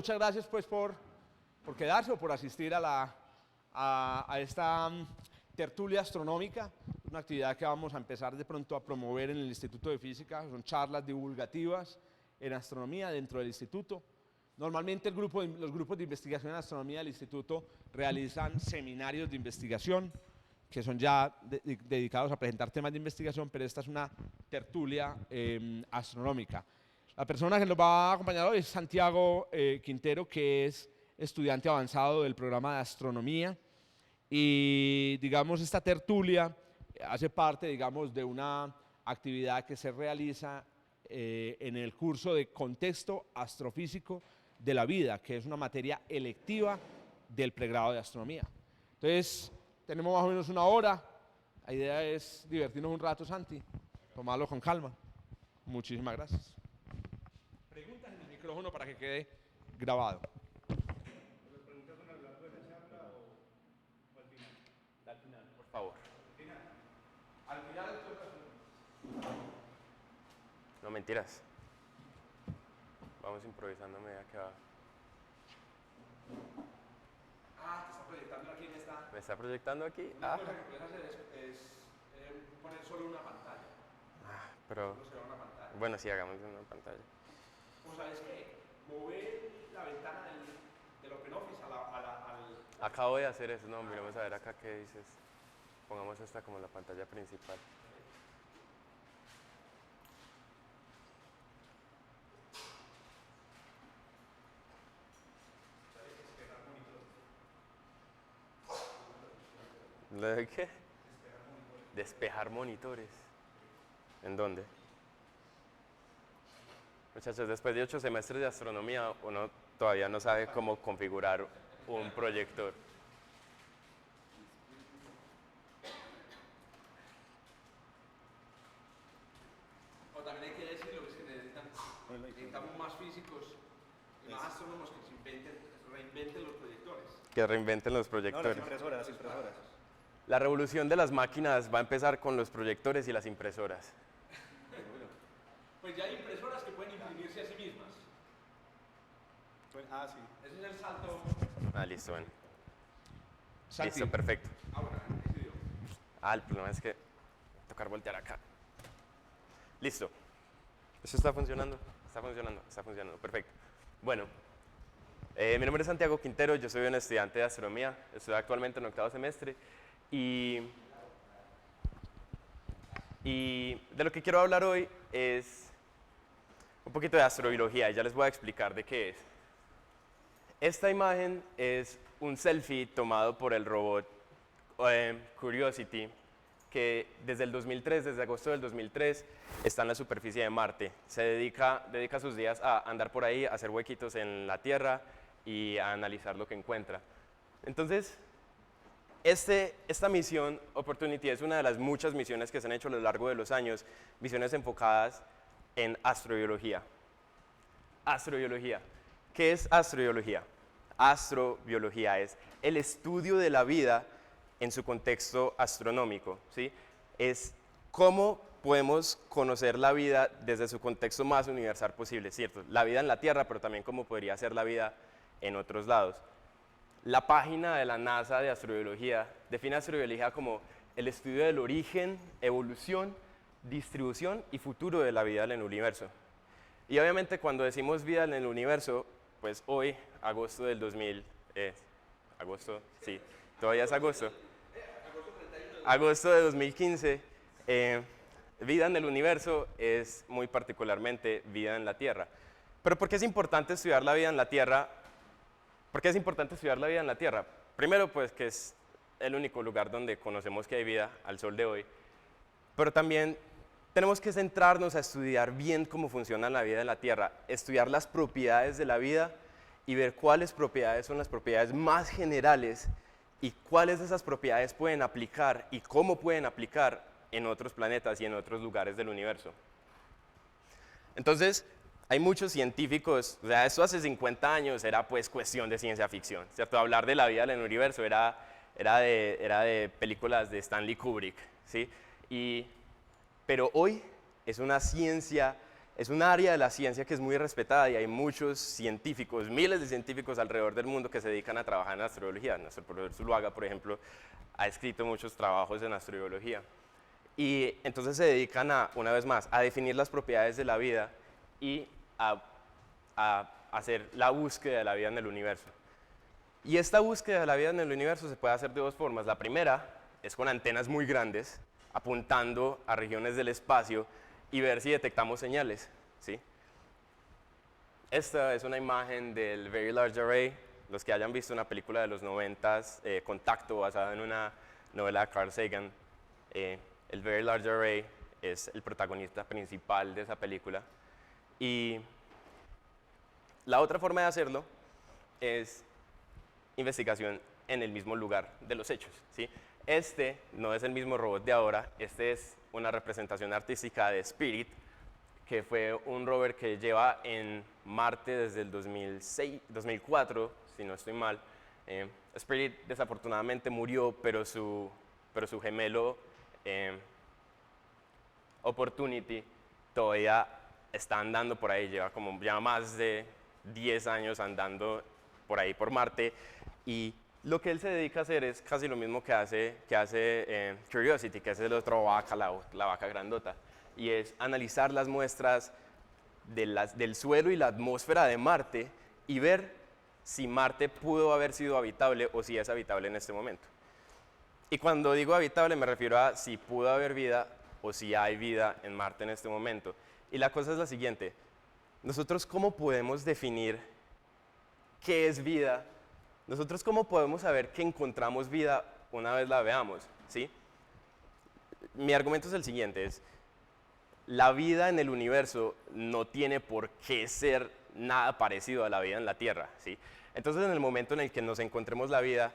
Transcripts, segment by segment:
muchas gracias pues por quedarse o por asistir a esta tertulia astronómica, una actividad que vamos a empezar de pronto a promover en el Instituto de Física. Son charlas divulgativas en astronomía dentro del instituto. Normalmente los grupos de investigación en astronomía del instituto realizan seminarios de investigación que son ya dedicados a presentar temas de investigación, pero esta es una tertulia astronómica. La persona que nos va a acompañar hoy es Santiago Quintero, que es estudiante avanzado del programa de astronomía, y digamos esta tertulia hace parte digamos de una actividad que se realiza en el curso de contexto astrofísico de la vida, que es una materia electiva del pregrado de astronomía. Entonces tenemos más o menos una hora. La idea es divertirnos un rato, Santi, tomarlo con calma. Muchísimas gracias. Preguntas en el micrófono para que quede grabado. ¿Las preguntas son a lo largo de la charla o al final? Al final, por favor. ¿Al final? Al final del todo. No, mentiras. Vamos improvisando a medida que va. Ah, te está proyectando aquí en esta. ¿Me está proyectando aquí? Una cosa que puedes hacer es poner solo una pantalla. Pero... No se ve una pantalla. Bueno, sí, hagamos una pantalla. ¿O sabes qué? Mover la ventana del OpenOffice al... Acabo de hacer eso, no, miremos a ver acá qué dices. Pongamos esta como la pantalla principal. ¿Lo de qué? Despejar monitores. ¿En dónde? Muchachos, después de 8 semestres de astronomía, uno todavía no sabe cómo configurar un proyector. O también hay que decirlo, es que necesitamos más físicos y más astrónomos que reinventen los proyectores. Que reinventen los No, proyectores. las impresoras. La revolución de las máquinas va a empezar con los proyectores y las impresoras. Pues ya hay impresoras que pueden imprimirse a sí mismas. Ah, sí. Ese es el salto. Ah, listo, bueno. Santi. Listo, perfecto. Ah, bueno, decidió. El problema es que tocar voltear acá. Listo. ¿Eso está funcionando? Está funcionando, perfecto. Bueno, mi nombre es Santiago Quintero, yo soy un estudiante de astronomía, estoy actualmente en 8º semestre y de lo que quiero hablar hoy es un poquito de astrobiología y ya les voy a explicar de qué es. Esta imagen es un selfie tomado por el robot Curiosity, que desde el 2003, desde agosto del 2003, está en la superficie de Marte. Se dedica sus días a andar por ahí, a hacer huequitos en la Tierra y a analizar lo que encuentra. Entonces, esta misión, Opportunity, es una de las muchas misiones que se han hecho a lo largo de los años, misiones enfocadas en astrobiología. Astrobiología. ¿Qué es astrobiología? Astrobiología es el estudio de la vida en su contexto astronómico, ¿sí? Es cómo podemos conocer la vida desde su contexto más universal posible, ¿cierto? La vida en la Tierra, pero también cómo podría ser la vida en otros lados. La página de la NASA de astrobiología define astrobiología como el estudio del origen, evolución, distribución y futuro de la vida en el universo. Y obviamente cuando decimos vida en el universo, pues hoy, agosto del 2000, agosto, sí, todavía es agosto. Agosto de 2015, vida en el universo es muy particularmente vida en la Tierra. Pero ¿por qué es importante estudiar la vida en la Tierra? ¿Por qué es importante estudiar la vida en la Tierra? Primero, pues que es el único lugar donde conocemos que hay vida al sol de hoy. Pero también tenemos que centrarnos a estudiar bien cómo funciona la vida en la Tierra, estudiar las propiedades de la vida y ver cuáles propiedades son las propiedades más generales y cuáles de esas propiedades pueden aplicar y cómo pueden aplicar en otros planetas y en otros lugares del universo. Entonces, hay muchos científicos, o sea, esto hace 50 años era pues cuestión de ciencia ficción, ¿cierto? Hablar de la vida en el universo era de películas de Stanley Kubrick, ¿sí? Pero hoy es una ciencia es un área de la ciencia que es muy respetada y hay muchos científicos, miles de científicos alrededor del mundo que se dedican a trabajar en astrobiología. Nuestro profesor Zuluaga, por ejemplo, ha escrito muchos trabajos en astrobiología. Y entonces se dedican una vez más, a definir las propiedades de la vida y a hacer la búsqueda de la vida en el universo. Y esta búsqueda de la vida en el universo se puede hacer de dos formas. La primera es con antenas muy grandes, apuntando a regiones del espacio y ver si detectamos señales, ¿sí? Esta es una imagen del Very Large Array. Los que hayan visto una película de los 90s, Contacto, basada en una novela de Carl Sagan, el Very Large Array es el protagonista principal de esa película. Y la otra forma de hacerlo es investigación en el mismo lugar de los hechos, ¿sí? Este no es el mismo robot de ahora, este es una representación artística de Spirit, que fue un rover que lleva en Marte desde el 2004, si no estoy mal. Spirit desafortunadamente murió, pero su gemelo Opportunity todavía está andando por ahí, lleva más de 10 años andando por ahí por Marte, y lo que él se dedica a hacer es casi lo mismo que hace Curiosity, que es el otro vaca, la vaca grandota, y es analizar las muestras del suelo y la atmósfera de Marte y ver si Marte pudo haber sido habitable o si es habitable en este momento. Y cuando digo habitable me refiero a si pudo haber vida o si hay vida en Marte en este momento. Y la cosa es la siguiente: nosotros ¿cómo podemos definir qué es vida? Nosotros ¿cómo podemos saber que encontramos vida una vez la veamos? ¿Sí? Mi argumento es el siguiente, la vida en el universo no tiene por qué ser nada parecido a la vida en la Tierra, ¿sí? Entonces, en el momento en el que nos encontremos la vida,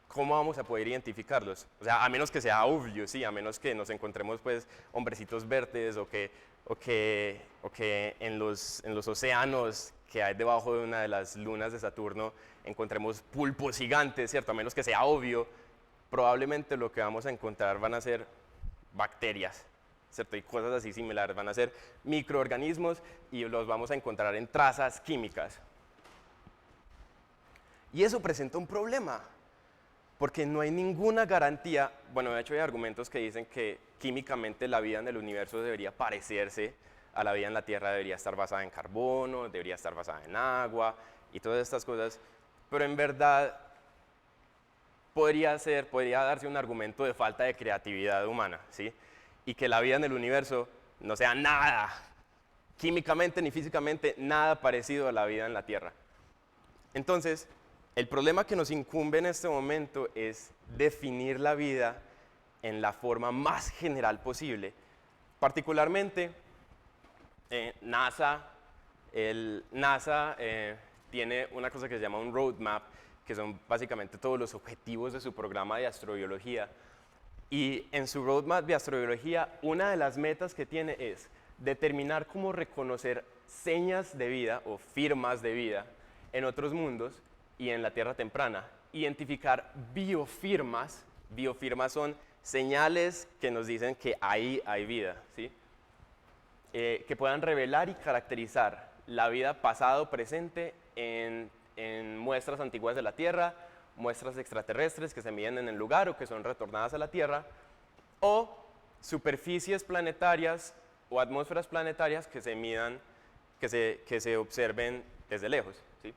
¿cómo vamos a poder identificarlos? O sea, a menos que sea obvio, sí, a menos que nos encontremos pues hombrecitos verdes o que en los océanos que hay debajo de una de las lunas de Saturno encontremos pulpos gigantes, ¿cierto? A menos que sea obvio, probablemente lo que vamos a encontrar van a ser bacterias, ¿cierto? Y cosas así similares, van a ser microorganismos y los vamos a encontrar en trazas químicas. Y eso presenta un problema, porque no hay ninguna garantía. Bueno, de hecho hay argumentos que dicen que químicamente la vida en el universo debería parecerse a la vida en la Tierra, debería estar basada en carbono, debería estar basada en agua y todas estas cosas, pero en verdad podría darse un argumento de falta de creatividad humana, ¿sí? Y que la vida en el universo no sea nada, químicamente ni físicamente, nada parecido a la vida en la Tierra. Entonces, el problema que nos incumbe en este momento es definir la vida en la forma más general posible. Particularmente, NASA tiene una cosa que se llama un roadmap, que son básicamente todos los objetivos de su programa de astrobiología. Y en su roadmap de astrobiología, una de las metas que tiene es determinar cómo reconocer señas de vida o firmas de vida en otros mundos y en la Tierra temprana. Identificar biofirmas. Biofirmas son señales que nos dicen que ahí hay vida, ¿sí? Que puedan revelar y caracterizar la vida pasado o presente en muestras antiguas de la Tierra, muestras extraterrestres que se miden en el lugar o que son retornadas a la Tierra, o superficies planetarias o atmósferas planetarias que se midan, que se observen desde lejos, ¿sí?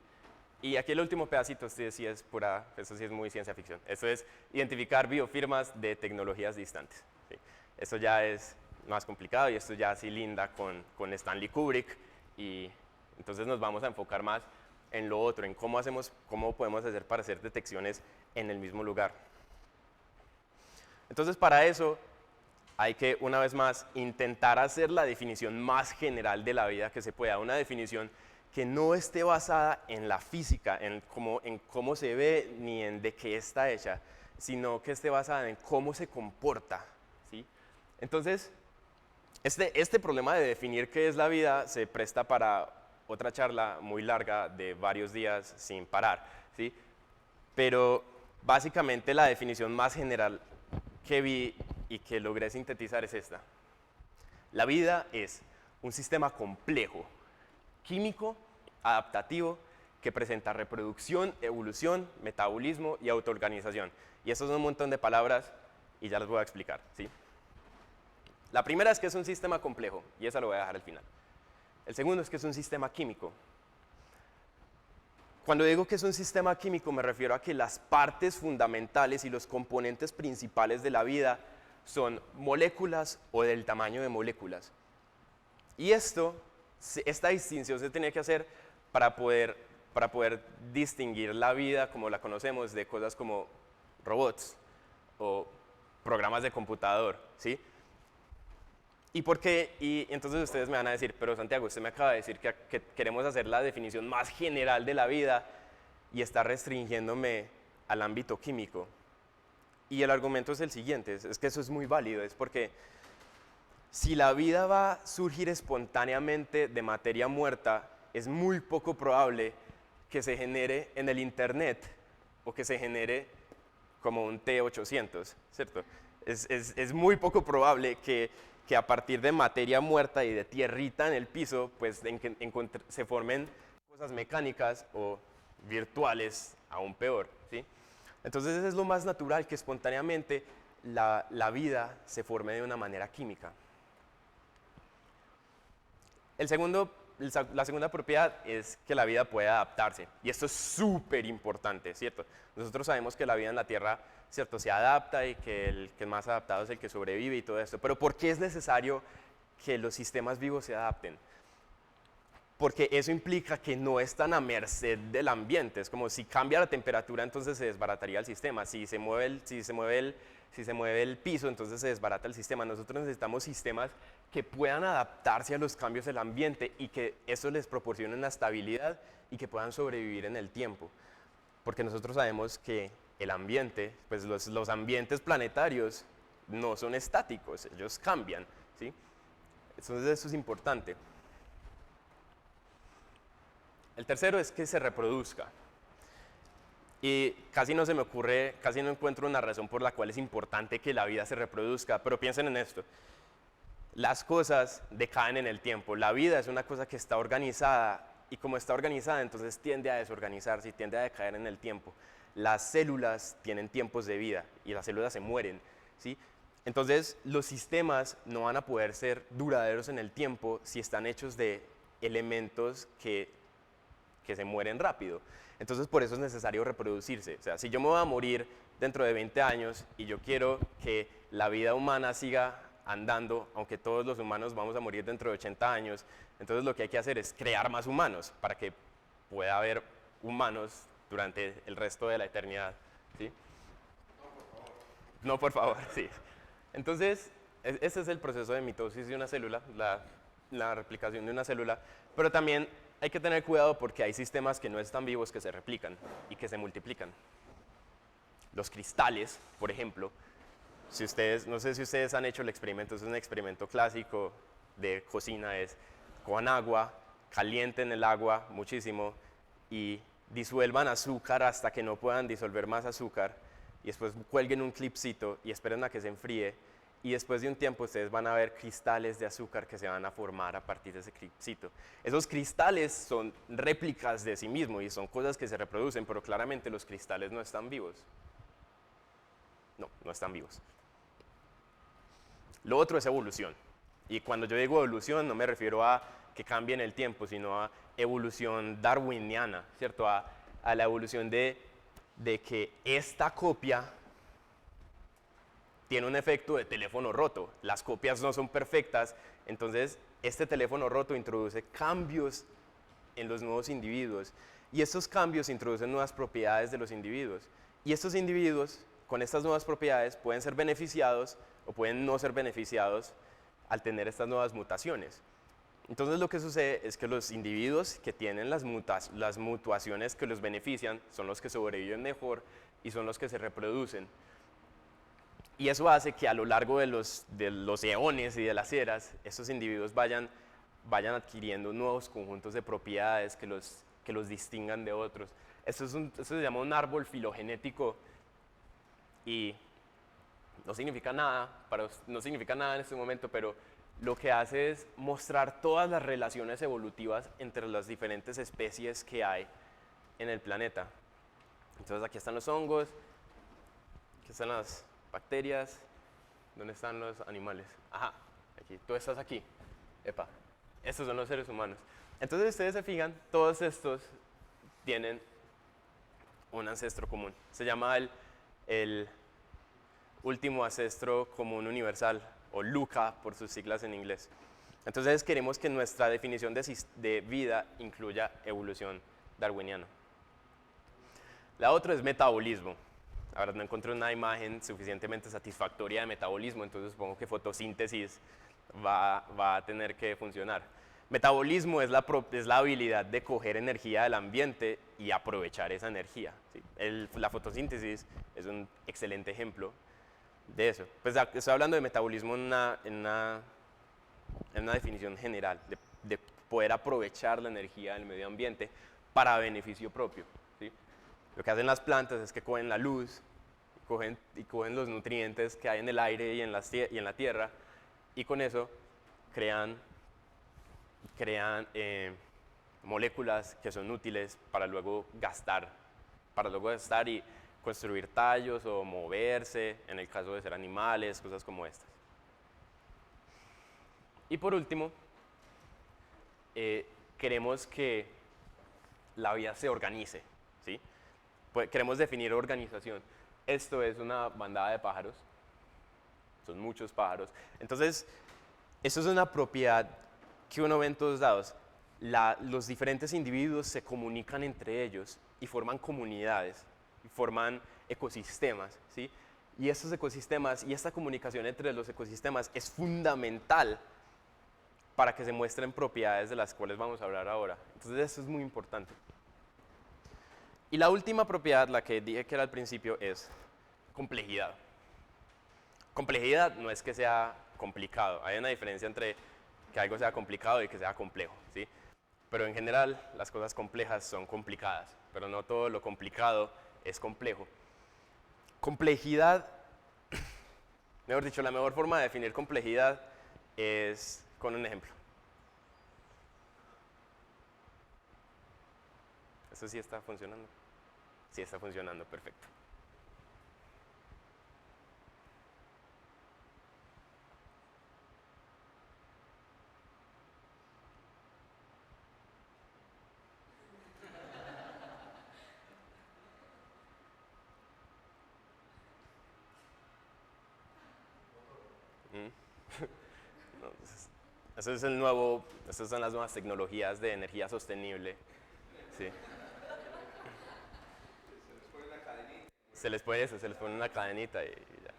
Y aquí el último pedacito, esto sí es muy ciencia ficción. Esto es identificar biofirmas de tecnologías distantes, ¿sí? Esto ya es más complicado y esto ya sí linda con Stanley Kubrick, y entonces nos vamos a enfocar más en lo otro, en cómo podemos hacer para hacer detecciones en el mismo lugar. Entonces, para eso hay que, una vez más, intentar hacer la definición más general de la vida que se pueda, una definición que no esté basada en la física, en cómo se ve, ni en de qué está hecha, sino que esté basada en cómo se comporta, ¿sí? Entonces, este problema de definir qué es la vida se presta para otra charla muy larga de varios días sin parar, ¿sí? Pero básicamente la definición más general que vi y que logré sintetizar es esta. La vida es un sistema complejo, químico, adaptativo, que presenta reproducción, evolución, metabolismo y autoorganización. Y estos son un montón de palabras y ya las voy a explicar, ¿sí? La primera es que es un sistema complejo, y esa lo voy a dejar al final. El segundo es que es un sistema químico. Cuando digo que es un sistema químico me refiero a que las partes fundamentales y los componentes principales de la vida son moléculas o del tamaño de moléculas. Y esta distinción se tiene que hacer para poder distinguir la vida como la conocemos de cosas como robots o programas de computador, ¿sí? ¿Y por qué? Y entonces ustedes me van a decir, pero Santiago, usted me acaba de decir que queremos hacer la definición más general de la vida y está restringiéndome al ámbito químico. Y el argumento es el siguiente, es que eso es muy válido, es porque si la vida va a surgir espontáneamente de materia muerta, es muy poco probable que se genere en el Internet o que se genere como un T-800, ¿cierto? Es muy poco probable que a partir de materia muerta y de tierrita en el piso, pues se formen cosas mecánicas o virtuales, aún peor, ¿sí? Entonces es lo más natural que espontáneamente la vida se forme de una manera química. La segunda propiedad es que la vida puede adaptarse, y esto es súper importante, ¿cierto? Nosotros sabemos que la vida en la Tierra, ¿cierto?, se adapta y que el más adaptado es el que sobrevive y todo esto, pero ¿por qué es necesario que los sistemas vivos se adapten? Porque eso implica que no están a merced del ambiente, es como si cambia la temperatura, entonces se desbarataría el sistema, si se mueve el piso, entonces se desbarata el sistema. Nosotros necesitamos sistemas que puedan adaptarse a los cambios del ambiente y que eso les proporcione una estabilidad y que puedan sobrevivir en el tiempo. Porque nosotros sabemos que el ambiente, pues los ambientes planetarios no son estáticos, ellos cambian, ¿sí? Entonces eso es importante. El tercero es que se reproduzca. Y casi no encuentro una razón por la cual es importante que la vida se reproduzca, pero piensen en esto. Las cosas decaen en el tiempo. La vida es una cosa que está organizada, y como está organizada, entonces tiende a desorganizarse y tiende a decaer en el tiempo. Las células tienen tiempos de vida y las células se mueren, ¿sí? Entonces, los sistemas no van a poder ser duraderos en el tiempo si están hechos de elementos que se mueren rápido. Entonces, por eso es necesario reproducirse. O sea, si yo me voy a morir dentro de 20 años y yo quiero que la vida humana siga andando, aunque todos los humanos vamos a morir dentro de 80 años, entonces lo que hay que hacer es crear más humanos para que pueda haber humanos durante el resto de la eternidad, ¿sí? No, por favor, sí. Entonces, ese es el proceso de mitosis de una célula, la replicación de una célula, pero también hay que tener cuidado porque hay sistemas que no están vivos que se replican y que se multiplican. Los cristales, por ejemplo, no sé si ustedes han hecho el experimento, es un experimento clásico de cocina, es cojan agua, calienten el agua muchísimo y disuelvan azúcar hasta que no puedan disolver más azúcar y después cuelguen un clipcito y esperen a que se enfríe y después de un tiempo ustedes van a ver cristales de azúcar que se van a formar a partir de ese clipcito. Esos cristales son réplicas de sí mismos y son cosas que se reproducen, pero claramente los cristales no están vivos. No están vivos. Lo otro es evolución. Y cuando yo digo evolución no me refiero a que cambie en el tiempo, sino a evolución darwiniana, ¿cierto? A la evolución de que esta copia tiene un efecto de teléfono roto. Las copias no son perfectas, entonces este teléfono roto introduce cambios en los nuevos individuos y estos cambios introducen nuevas propiedades de los individuos. Y estos individuos con estas nuevas propiedades pueden ser beneficiados o pueden no ser beneficiados al tener estas nuevas mutaciones. Entonces lo que sucede es que los individuos que tienen las mutaciones que los benefician son los que sobreviven mejor y son los que se reproducen. Y eso hace que a lo largo de los eones y de las eras, estos individuos vayan adquiriendo nuevos conjuntos de propiedades que los distingan de otros. Esto se llama un árbol filogenético y no significa nada en este momento, pero lo que hace es mostrar todas las relaciones evolutivas entre las diferentes especies que hay en el planeta. Entonces aquí están los hongos, aquí están las bacterias, ¿dónde están los animales? Ajá, aquí, tú estás aquí. Epa, estos son los seres humanos. Entonces ustedes se fijan, todos estos tienen un ancestro común. Se llama el último ancestro común universal, o LUCA por sus siglas en inglés. Entonces queremos que nuestra definición de vida incluya evolución darwiniana. La otra es metabolismo. Ahora no encontré una imagen suficientemente satisfactoria de metabolismo, entonces supongo que fotosíntesis va a tener que funcionar. Metabolismo es la habilidad de coger energía del ambiente y aprovechar esa energía. ¿Sí? La fotosíntesis es un excelente ejemplo de eso. Pues estoy hablando de metabolismo en una definición general, de poder aprovechar la energía del medio ambiente para beneficio propio. ¿Sí? Lo que hacen las plantas es que cogen la luz, cogen los nutrientes que hay en el aire y en la tierra, y con eso crean moléculas que son útiles para luego gastar y construir tallos o moverse, en el caso de ser animales, cosas como estas. Y por último, queremos que la vida se organice, ¿sí? Pues queremos definir organización. Esto es una bandada de pájaros, son muchos pájaros. Entonces, esto es una propiedad que uno ve en todos lados. Los diferentes individuos se comunican entre ellos y forman comunidades, y forman ecosistemas, ¿sí? Y estos ecosistemas y esta comunicación entre los ecosistemas es fundamental para que se muestren propiedades de las cuales vamos a hablar ahora. Entonces, esto es muy importante. Y la última propiedad, la que dije que era al principio, es complejidad. Complejidad no es que sea complicado, hay una diferencia entre que algo sea complicado y que sea complejo, ¿sí? Pero en general, las cosas complejas son complicadas, pero no todo lo complicado es complejo. Complejidad, mejor dicho, la mejor forma de definir complejidad es con un ejemplo. ¿Eso sí está funcionando? Sí está funcionando, perfecto. No, esas son las nuevas tecnologías de energía sostenible. Sí. Se les pone una cadenita y ya.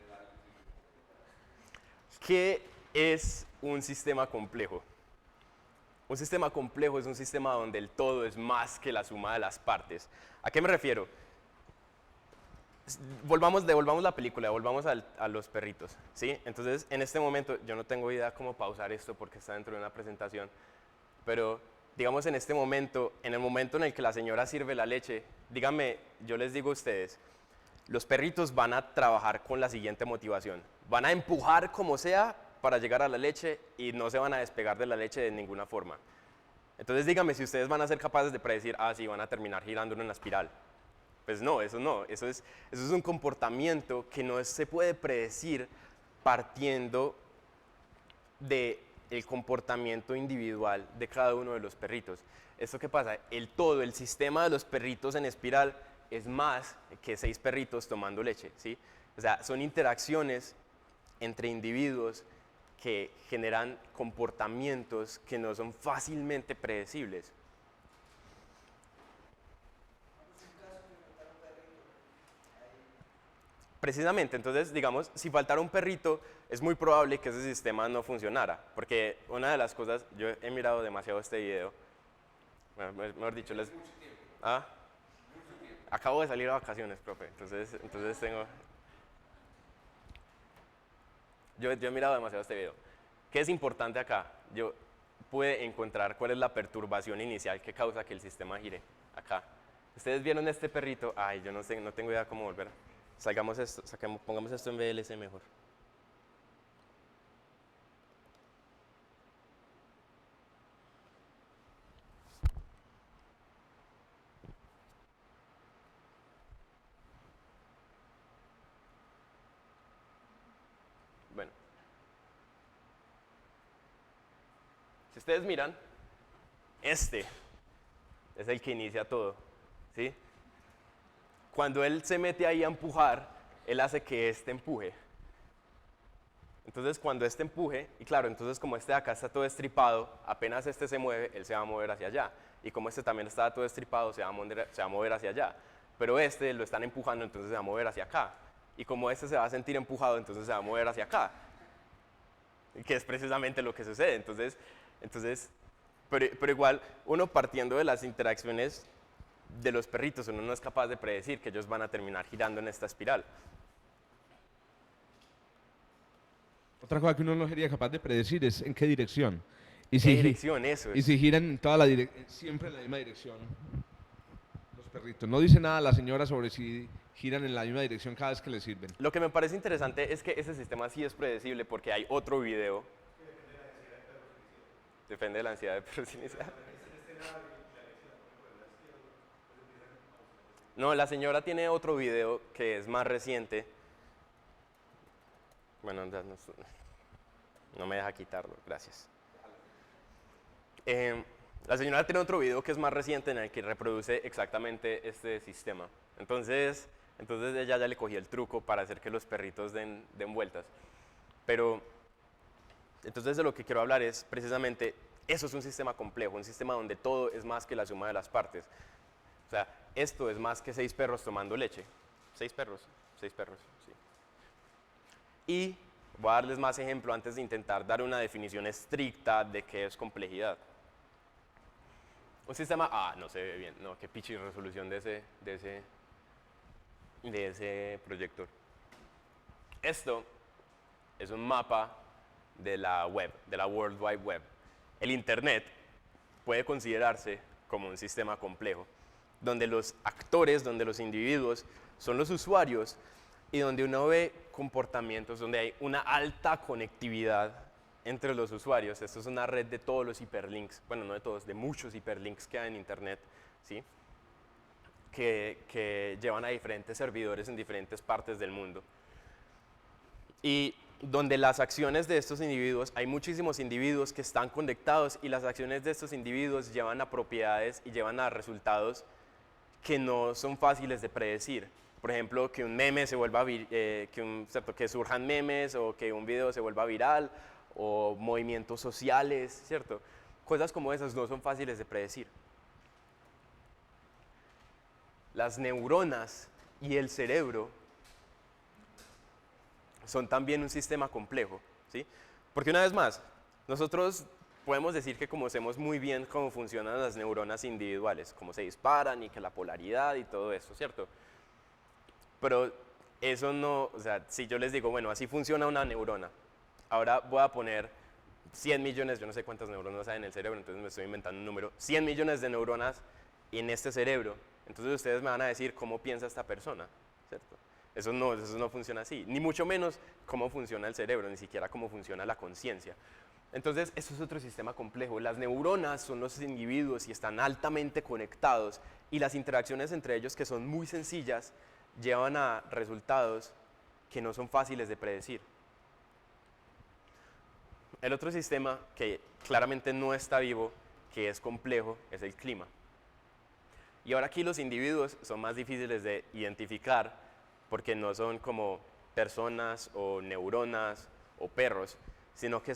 ¿Qué es un sistema complejo? Un sistema complejo es un sistema donde el todo es más que la suma de las partes. ¿A qué me refiero? Devolvamos la película, devolvamos a los perritos, ¿sí? Entonces, en este momento, yo no tengo idea cómo pausar esto porque está dentro de una presentación, pero digamos en este momento, en el momento en el que la señora sirve la leche, díganme, yo les digo a ustedes, los perritos van a trabajar con la siguiente motivación, van a empujar como sea para llegar a la leche y no se van a despegar de la leche de ninguna forma. Entonces, díganme si ustedes van a ser capaces de predecir, sí, van a terminar girando en una espiral. Pues no, eso es un comportamiento que no se puede predecir partiendo del comportamiento individual de cada uno de los perritos. ¿Esto qué pasa? El sistema de los perritos en espiral es más que 6 perritos tomando leche, ¿sí? O sea, son interacciones entre individuos que generan comportamientos que no son fácilmente predecibles. Precisamente, entonces, digamos, si faltara un perrito, es muy probable que ese sistema no funcionara, porque una de las cosas, yo he mirado demasiado este video, mejor dicho, acabo de salir a vacaciones, profe, entonces tengo, yo he mirado demasiado este video. ¿Qué es importante acá? Yo pude encontrar cuál es la perturbación inicial que causa que el sistema gire, acá. Ustedes vieron este perrito, yo no sé, no tengo idea cómo volver. Pongamos esto en VLC mejor. ustedes miran, este es el que inicia todo, ¿sí? Cuando él se mete ahí a empujar, él hace que este empuje. Entonces, cuando este empuje, y claro, entonces como este de acá está todo estripado, apenas este se mueve, él se va a mover hacia allá. Y como este también está todo estripado, se va a mover hacia allá. Pero este lo están empujando, entonces se va a mover hacia acá. Y como este se va a sentir empujado, entonces se va a mover hacia acá. Que es precisamente lo que sucede. Pero igual, uno partiendo de las interacciones de los perritos, uno no es capaz de predecir que ellos van a terminar girando en esta espiral. Otra cosa que uno no sería capaz de predecir es en qué dirección. Y ¿Qué dirección? Eso y es. si giran en toda siempre en la misma dirección los perritos. No dice nada la señora sobre si giran en la misma dirección cada vez que les sirven. Lo que me parece interesante es que ese sistema sí es predecible porque hay otro video. Depende de la ansiedad de perros inicial. No, la señora tiene otro video que es más reciente. Bueno, no me deja quitarlo, gracias. La señora tiene otro video que es más reciente en el que reproduce exactamente este sistema. Entonces ella ya le cogió el truco para hacer que los perritos den vueltas. Pero, entonces de lo que quiero hablar es precisamente, eso es un sistema complejo, un sistema donde todo es más que la suma de las partes. O sea, esto es más que 6 perros tomando leche. 6 perros, sí. Y voy a darles más ejemplo antes de intentar dar una definición estricta de qué es complejidad. Un sistema, no se ve bien, no, qué pichi resolución de ese proyector. Esto es un mapa de la web, de la World Wide Web. El Internet puede considerarse como un sistema complejo, donde los actores, donde los individuos son los usuarios y donde uno ve comportamientos, donde hay una alta conectividad entre los usuarios. Esto es una red de todos los hiperlinks, bueno, no de todos, de muchos hiperlinks que hay en Internet, ¿sí? que llevan a diferentes servidores en diferentes partes del mundo. Y donde las acciones de estos individuos, hay muchísimos individuos que están conectados y las acciones de estos individuos llevan a propiedades y llevan a resultados que no son fáciles de predecir. Por ejemplo, que un meme se vuelva que surjan memes o que un video se vuelva viral o movimientos sociales, ¿cierto? Cosas como esas no son fáciles de predecir. Las neuronas y el cerebro son también un sistema complejo, ¿sí? Porque una vez más, nosotros podemos decir que conocemos muy bien cómo funcionan las neuronas individuales, cómo se disparan y que la polaridad y todo eso, ¿cierto? Pero eso no, o sea, si yo les digo, bueno, así funciona una neurona, ahora voy a poner 100 millones, yo no sé cuántas neuronas hay en el cerebro, entonces me estoy inventando un número, 100 millones de neuronas en este cerebro, entonces ustedes me van a decir cómo piensa esta persona, ¿cierto? Eso no funciona así, ni mucho menos cómo funciona el cerebro, ni siquiera cómo funciona la conciencia. Entonces, eso es otro sistema complejo. Las neuronas son los individuos y están altamente conectados y las interacciones entre ellos, que son muy sencillas, llevan a resultados que no son fáciles de predecir. El otro sistema que claramente no está vivo, que es complejo, es el clima. Y ahora aquí los individuos son más difíciles de identificar porque no son como personas o neuronas o perros, sino que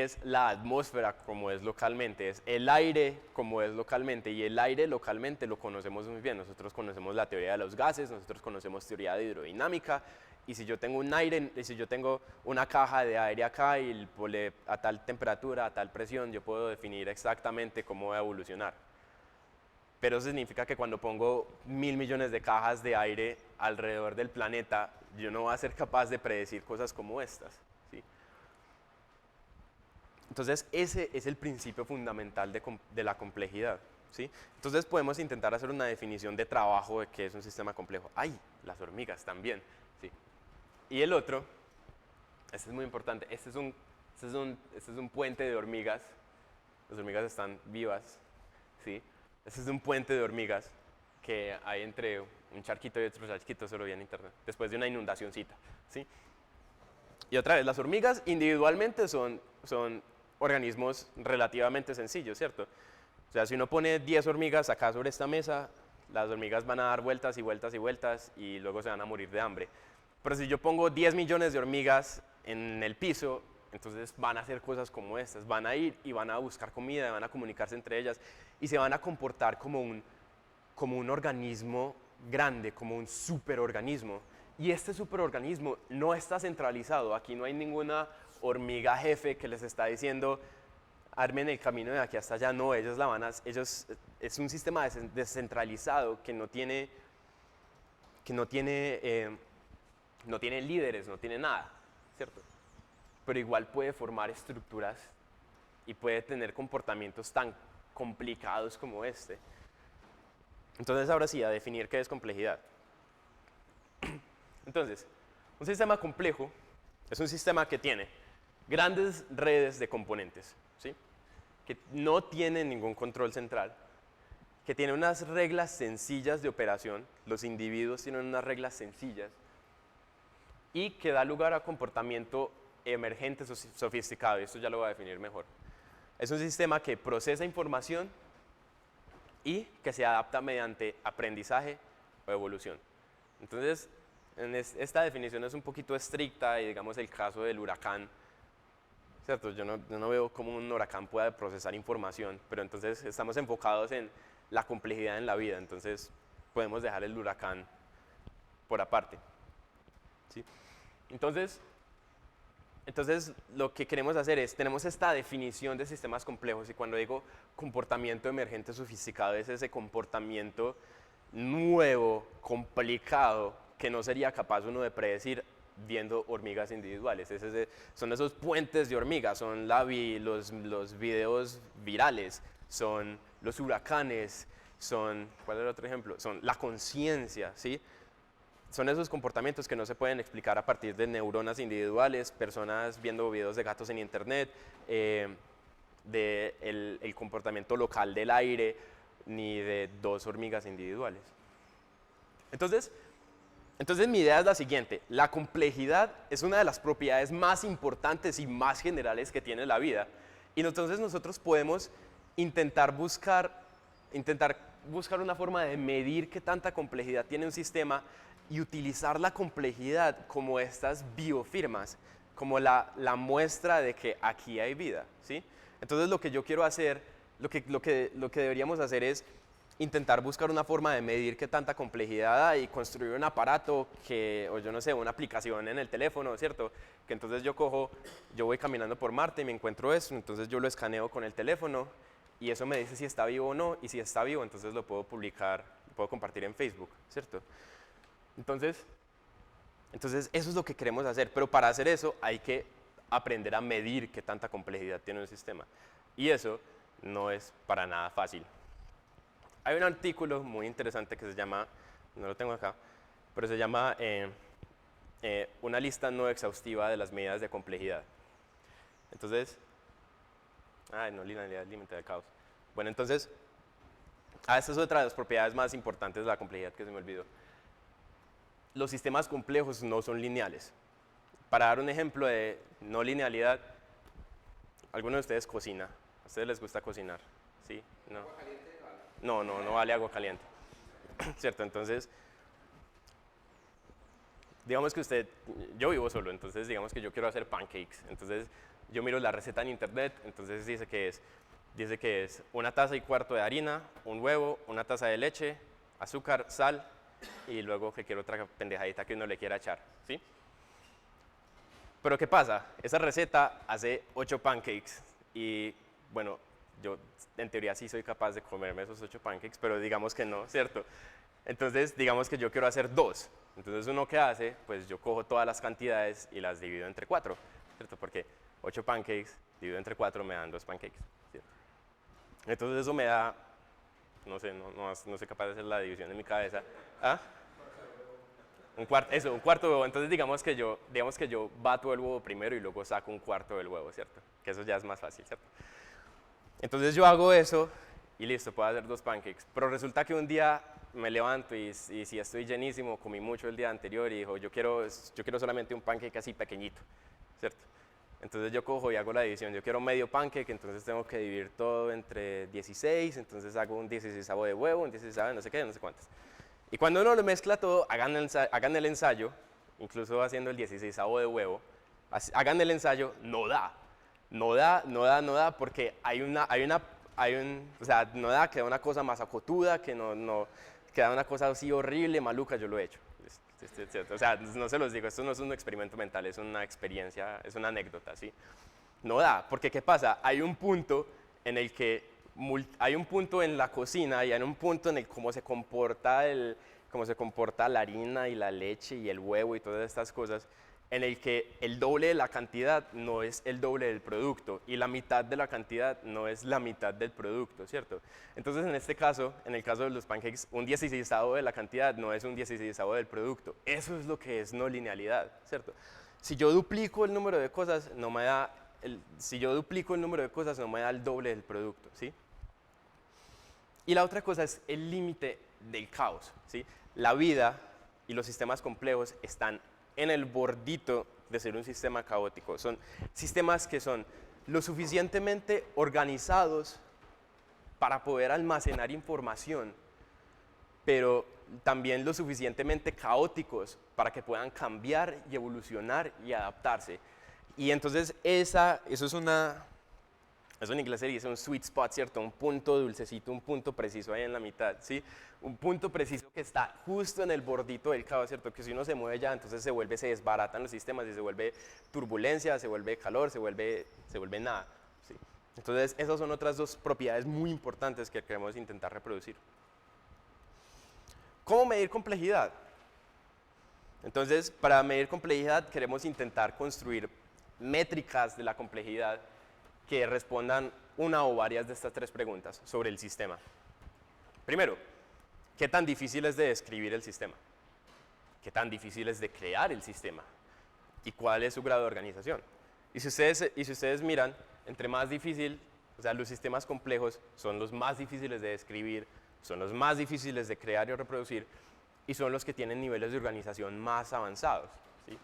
es la atmósfera como es localmente, es el aire como es localmente, y el aire localmente lo conocemos muy bien. Nosotros conocemos la teoría de los gases, nosotros conocemos teoría de hidrodinámica, y si yo tengo si yo tengo una caja de aire acá y a tal temperatura, a tal presión, yo puedo definir exactamente cómo va a evolucionar. Pero eso significa que cuando pongo 1.000 millones de cajas de aire alrededor del planeta, yo no voy a ser capaz de predecir cosas como estas, ¿sí? Entonces, ese es el principio fundamental de la complejidad, ¿sí? Entonces, podemos intentar hacer una definición de trabajo de qué es un sistema complejo. ¡Ay! Las hormigas también, ¿sí? Y el otro, este es muy importante, este es un puente de hormigas. Las hormigas están vivas, ¿sí? Este es un puente de hormigas que hay entre un charquito y otro charquito, eso lo vi en internet, después de una inundacioncita, ¿sí? Y otra vez, las hormigas individualmente son son organismos relativamente sencillos, ¿cierto? O sea, si uno pone 10 hormigas acá sobre esta mesa, las hormigas van a dar vueltas y vueltas y vueltas y luego se van a morir de hambre. Pero si yo pongo 10 millones de hormigas en el piso, entonces van a hacer cosas como estas, van a ir y van a buscar comida, van a comunicarse entre ellas y se van a comportar como un organismo grande, como un superorganismo. Y este superorganismo no está centralizado, aquí no hay ninguna hormiga jefe que les está diciendo armen el camino de aquí hasta allá, no, es un sistema descentralizado que no tiene líderes, no tiene nada, ¿cierto? Pero igual puede formar estructuras y puede tener comportamientos tan complicados como este. Entonces, ahora sí, a definir qué es complejidad. Entonces, un sistema complejo es un sistema que tiene grandes redes de componentes, ¿sí? Que no tiene ningún control central, que tiene unas reglas sencillas de operación, los individuos tienen unas reglas sencillas, y que da lugar a comportamiento emergente sofisticado, y esto ya lo voy a definir mejor. Es un sistema que procesa información y que se adapta mediante aprendizaje o evolución. Entonces, esta definición es un poquito estricta y digamos el caso del huracán, ¿cierto? Yo no veo cómo un huracán pueda procesar información, pero entonces estamos enfocados en la complejidad en la vida, entonces podemos dejar el huracán por aparte, ¿sí? Entonces lo que queremos hacer es, tenemos esta definición de sistemas complejos y cuando digo comportamiento emergente sofisticado es ese comportamiento nuevo, complicado, que no sería capaz uno de predecir viendo hormigas individuales. Son esos puentes de hormigas, son los videos virales, son los huracanes, ¿cuál es el otro ejemplo? Son la conciencia, ¿sí? Son esos comportamientos que no se pueden explicar a partir de neuronas individuales, personas viendo videos de gatos en internet, el comportamiento local del aire, ni de dos hormigas individuales. Entonces mi idea es la siguiente: la complejidad es una de las propiedades más importantes y más generales que tiene la vida. Y entonces nosotros podemos intentar buscar una forma de medir qué tanta complejidad tiene un sistema y utilizar la complejidad como estas biofirmas, como la muestra de que aquí hay vida, ¿sí? Entonces lo que yo quiero hacer, lo que deberíamos hacer es intentar buscar una forma de medir qué tanta complejidad hay y construir un aparato o yo no sé, una aplicación en el teléfono, ¿cierto? Que entonces yo voy caminando por Marte y me encuentro eso, entonces yo lo escaneo con el teléfono y eso me dice si está vivo o no, y si está vivo entonces lo puedo publicar, lo puedo compartir en Facebook, ¿cierto? Entonces eso es lo que queremos hacer, pero para hacer eso hay que aprender a medir qué tanta complejidad tiene un sistema y eso no es para nada fácil. Hay un artículo muy interesante que se llama, no lo tengo acá, pero se llama una lista no exhaustiva de las medidas de complejidad. Entonces, no linealidad, límite de caos. Bueno, entonces, esta es otra de las propiedades más importantes de la complejidad que se me olvidó. Los sistemas complejos no son lineales. Para dar un ejemplo de no linealidad, ¿alguno de ustedes cocina? ¿A ustedes les gusta cocinar? ¿Sí? ¿No? No vale agua caliente. ¿Cierto? Entonces, digamos que yo vivo solo, entonces digamos que yo quiero hacer pancakes. Entonces, yo miro la receta en internet, entonces dice que es 1 taza y cuarto de harina, un huevo, 1 taza de leche, azúcar, sal y luego que quiero otra pendejadita que uno le quiera echar, ¿sí? Pero ¿qué pasa? Esa receta hace 8 pancakes y bueno, yo en teoría sí soy capaz de comerme esos 8 pancakes, pero digamos que no, ¿cierto? Entonces, digamos que yo quiero hacer 2. Entonces, ¿uno qué hace? Pues yo cojo todas las cantidades y las divido entre 4, ¿cierto? Porque 8 pancakes dividido entre 4 me dan 2 pancakes, ¿cierto? Entonces, eso me da, no sé, no soy capaz de hacer la división en mi cabeza. ¿Ah? Un cuarto de huevo. Entonces, digamos que yo bato el huevo primero y luego saco un cuarto del huevo, ¿cierto? Que eso ya es más fácil, ¿cierto? Entonces yo hago eso y listo, puedo hacer 2 pancakes. Pero resulta que un día me levanto y si estoy llenísimo, comí mucho el día anterior y digo, yo quiero solamente un pancake así pequeñito, ¿cierto? Entonces yo cojo y hago la división. Yo quiero medio pancake, entonces tengo que dividir todo entre 16, entonces hago un 16avo de huevo, un 16avo de no sé qué, no sé cuántas. Y cuando uno lo mezcla todo, hagan el ensayo, incluso haciendo el 16avo de huevo, hagan el ensayo, no da. No da, porque o sea, no da, queda una cosa más acotuda, que no, queda una cosa así horrible, maluca, yo lo he hecho. O sea, no se los digo, esto no es un experimento mental, es una experiencia, es una anécdota, ¿sí? No da, porque ¿qué pasa? Hay un punto en el que, hay un punto en la cocina y hay un punto en el cómo se comporta la harina y la leche y el huevo y todas estas cosas, en el que el doble de la cantidad no es el doble del producto y la mitad de la cantidad no es la mitad del producto, ¿cierto? Entonces, en este caso, en el caso de los pancakes, un 16avo de la cantidad no es un 16avo del producto. Eso es lo que es no linealidad, ¿cierto? Si yo duplico el número de cosas, no me da el doble del producto, ¿sí? Y la otra cosa es el límite del caos, ¿sí? La vida y los sistemas complejos están en el bordito de ser un sistema caótico. Son sistemas que son lo suficientemente organizados para poder almacenar información, pero también lo suficientemente caóticos para que puedan cambiar y evolucionar y adaptarse. Y entonces eso en inglés se dice un sweet spot, ¿cierto? Un punto dulcecito, un punto preciso ahí en la mitad, ¿sí? Un punto preciso que está justo en el bordito del caos, ¿cierto? Que si uno se mueve ya, entonces se desbaratan los sistemas y se vuelve turbulencia, se vuelve calor, se vuelve nada, ¿sí? Entonces, esas son otras dos propiedades muy importantes que queremos intentar reproducir. ¿Cómo medir complejidad? Entonces, para medir complejidad queremos intentar construir métricas de la complejidad que respondan una o varias de estas tres preguntas sobre el sistema. Primero, ¿qué tan difícil es de describir el sistema? ¿Qué tan difícil es de crear el sistema? ¿Y cuál es su grado de organización? Y si ustedes miran, entre más difícil, o sea, los sistemas complejos son los más difíciles de describir, son los más difíciles de crear y reproducir, y son los que tienen niveles de organización más avanzados, ¿sí?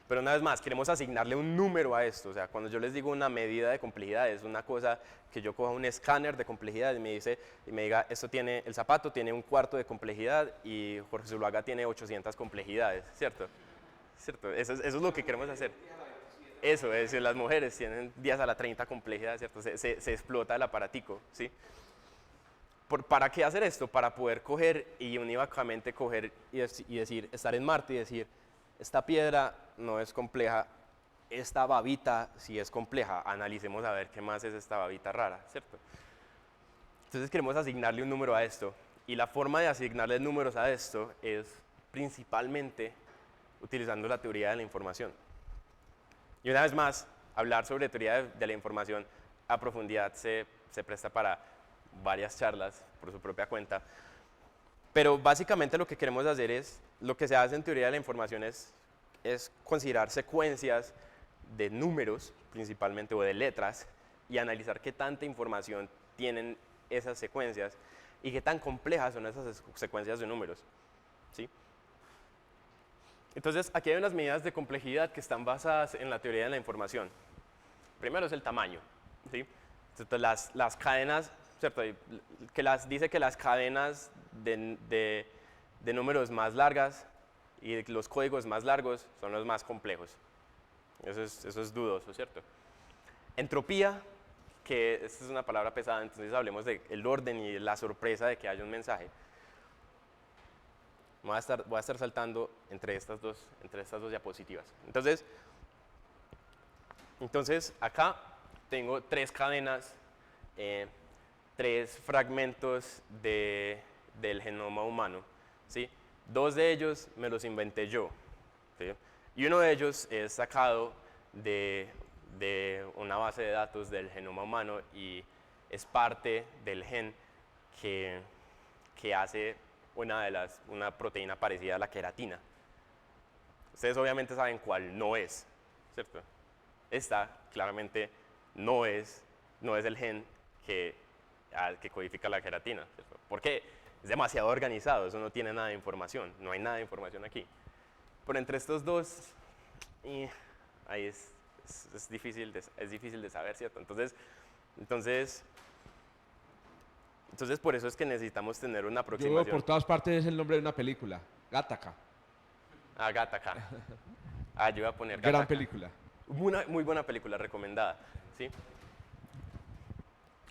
Pero una vez más, queremos asignarle un número a esto. O sea, cuando yo les digo una medida de complejidad, es una cosa que yo coja un escáner de complejidad y me diga, el zapato tiene un cuarto de complejidad y Jorge Zuluaga tiene 800 complejidades, ¿cierto? ¿Cierto? Eso es lo que queremos hacer. Eso, es decir, las mujeres tienen 10 a la 30 complejidad, ¿cierto? Se explota el aparatico, ¿sí? ¿Para qué hacer esto? Para poder coger y unívocamente coger y decir, estar en Marte y decir, esta piedra no es compleja, esta babita sí es compleja, analicemos a ver qué más es esta babita rara, ¿cierto? Entonces queremos asignarle un número a esto, y la forma de asignarle números a esto es principalmente utilizando la teoría de la información. Y una vez más, hablar sobre teoría de la información a profundidad se presta para varias charlas por su propia cuenta. Pero básicamente lo que queremos hacer es, lo que se hace en teoría de la información es considerar secuencias de números, principalmente, o de letras, y analizar qué tanta información tienen esas secuencias y qué tan complejas son esas secuencias de números, ¿sí? Entonces, aquí hay unas medidas de complejidad que están basadas en la teoría de la información. Primero es el tamaño, ¿sí? Entonces, las cadenas, ¿cierto? Dice que las cadenas de números más largas y los códigos más largos son los más complejos. Eso es dudoso, ¿cierto? Entropía, que esta es una palabra pesada, entonces hablemos del orden y la sorpresa de que haya un mensaje. Voy a estar saltando entre estas dos diapositivas. Entonces acá tengo tres cadenas, tres fragmentos del genoma humano, ¿sí? Dos de ellos me los inventé yo, ¿sí? Y uno de ellos es sacado de una base de datos del genoma humano y es parte del gen que hace una proteína parecida a la queratina. Ustedes obviamente saben cuál no es, ¿cierto? Esta claramente no es el gen que codifica la queratina, ¿cierto? ¿Por qué? Es demasiado organizado, eso no tiene nada de información, no hay nada de información aquí. Pero entre estos dos, ahí es difícil de saber, ¿cierto? Entonces, por eso es que necesitamos tener una Yo veo aproximación. por todas partes es el nombre de una película, Gattaca. Ah, Gattaca. Ah, yo voy a poner Gran Gattaca. película. Muy buena película, recomendada, ¿sí?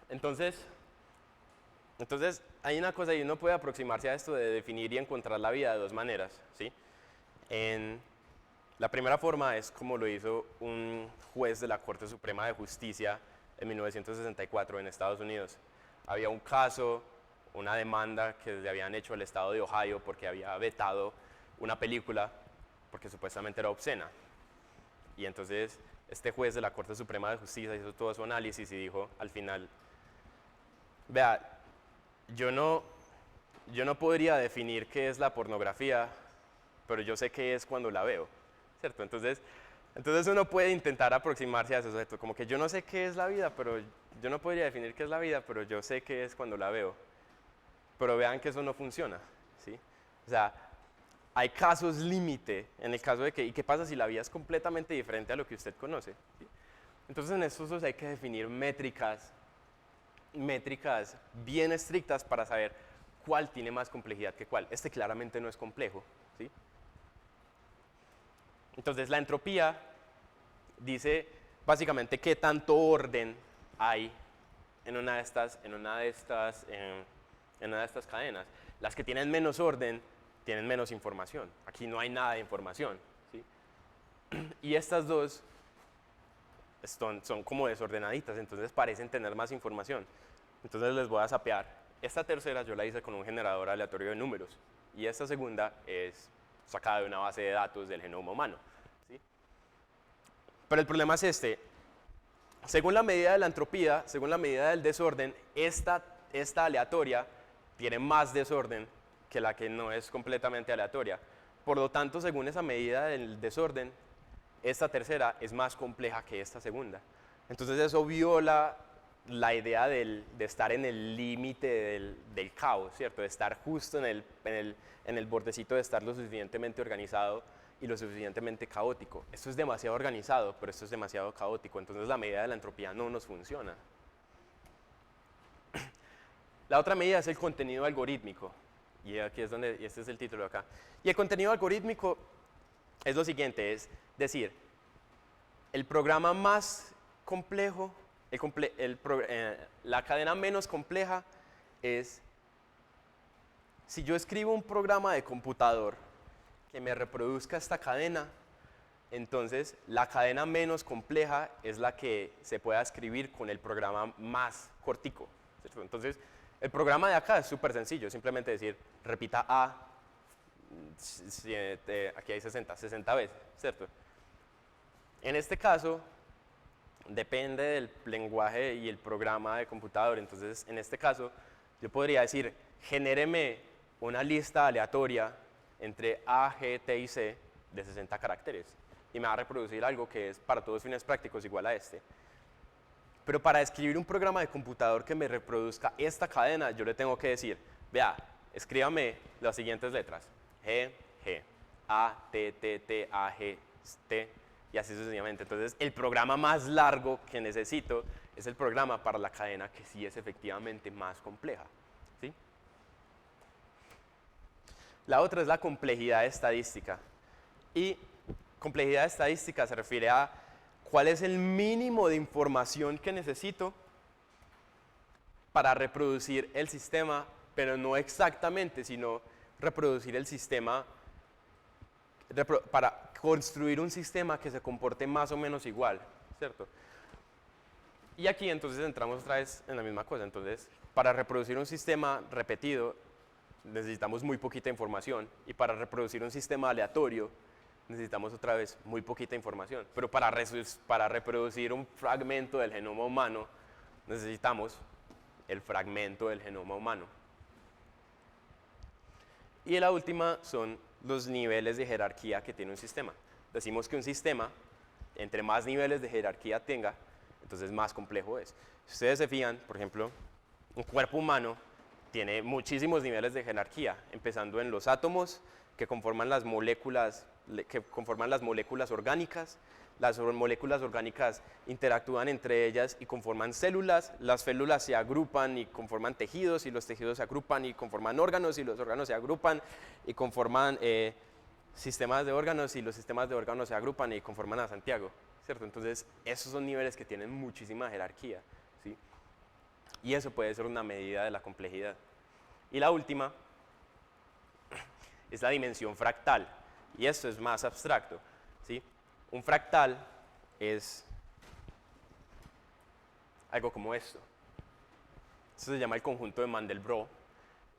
Entonces, hay una cosa y uno puede aproximarse a esto de definir y encontrar la vida de dos maneras, ¿sí? La primera forma es como lo hizo un juez de la Corte Suprema de Justicia en 1964 en Estados Unidos. Había un caso, una demanda que le habían hecho al estado de Ohio porque había vetado una película porque supuestamente era obscena. Y entonces este juez de la Corte Suprema de Justicia hizo todo su análisis y dijo al final, vea, yo no podría definir qué es la pornografía, pero yo sé qué es cuando la veo, ¿cierto? Entonces uno puede intentar aproximarse a eso, ¿cierto? Como que yo no sé qué es la vida, pero yo no podría definir qué es la vida, pero yo sé qué es cuando la veo. Pero vean que eso no funciona, ¿sí? O sea, hay casos límite en el caso de que, ¿y qué pasa si la vida es completamente diferente a lo que usted conoce? ¿Sí? Entonces en estos casos hay que definir métricas bien estrictas para saber cuál tiene más complejidad que cuál. Este claramente no es complejo, ¿sí? Entonces la entropía dice básicamente qué tanto orden hay en una de estas cadenas. Las que tienen menos orden tienen menos información. Aquí no hay nada de información, ¿sí? Y estas dos son como desordenaditas, entonces parecen tener más información. Entonces les voy a sapear. Esta tercera yo la hice con un generador aleatorio de números y esta segunda es sacada de una base de datos del genoma humano, ¿sí? Pero el problema es este. Según la medida de la entropía, según la medida del desorden, esta aleatoria tiene más desorden que la que no es completamente aleatoria. Por lo tanto, según esa medida del desorden, esta tercera es más compleja que esta segunda. Entonces eso viola la idea de estar en el límite del caos, ¿cierto? De estar justo en el bordecito de estar lo suficientemente organizado y lo suficientemente caótico. Esto es demasiado organizado, pero esto es demasiado caótico. Entonces la medida de la entropía no nos funciona. La otra medida es el contenido algorítmico. Y aquí es donde, y este es el título de acá. Y el contenido algorítmico es lo siguiente, es decir, el programa más complejo, la cadena menos compleja es, si yo escribo un programa de computador que me reproduzca esta cadena, entonces la cadena menos compleja es la que se pueda escribir con el programa más cortico, ¿cierto? Entonces, el programa de acá es súper sencillo, simplemente decir, repita A, aquí hay 60 veces, ¿cierto? En este caso, depende del lenguaje y el programa de computador. Entonces, en este caso, yo podría decir, genéreme una lista aleatoria entre A, G, T y C de 60 caracteres. Y me va a reproducir algo que es, para todos fines prácticos, igual a este. Pero para escribir un programa de computador que me reproduzca esta cadena, yo le tengo que decir, vea, escríbame las siguientes letras. G, G, A, T, T, T, A, G, T, y así sucesivamente. Entonces, el programa más largo que necesito es el programa para la cadena que sí es efectivamente más compleja, ¿sí? La otra es la complejidad estadística. Y complejidad estadística se refiere a cuál es el mínimo de información que necesito para reproducir el sistema, pero no exactamente, sino reproducir el sistema para construir un sistema que se comporte más o menos igual, ¿cierto? Y aquí entonces entramos otra vez en la misma cosa. Entonces, para reproducir un sistema repetido necesitamos muy poquita información, y para reproducir un sistema aleatorio necesitamos otra vez muy poquita información. Pero para reproducir un fragmento del genoma humano necesitamos el fragmento del genoma humano. Y la última son los niveles de jerarquía que tiene un sistema. Decimos que un sistema, entre más niveles de jerarquía tenga, entonces más complejo es. Si ustedes se fijan, por ejemplo, un cuerpo humano tiene muchísimos niveles de jerarquía, empezando en los átomos que conforman las moléculas orgánicas, las moléculas orgánicas interactúan entre ellas y conforman células, las células se agrupan y conforman tejidos, y los tejidos se agrupan y conforman órganos, y los órganos se agrupan y conforman sistemas de órganos, y los sistemas de órganos se agrupan y conforman a Santiago, ¿cierto? Entonces, esos son niveles que tienen muchísima jerarquía, ¿sí? Y eso puede ser una medida de la complejidad. Y la última es la dimensión fractal, y esto es más abstracto, ¿sí? Un fractal es algo como esto. Esto se llama el conjunto de Mandelbrot,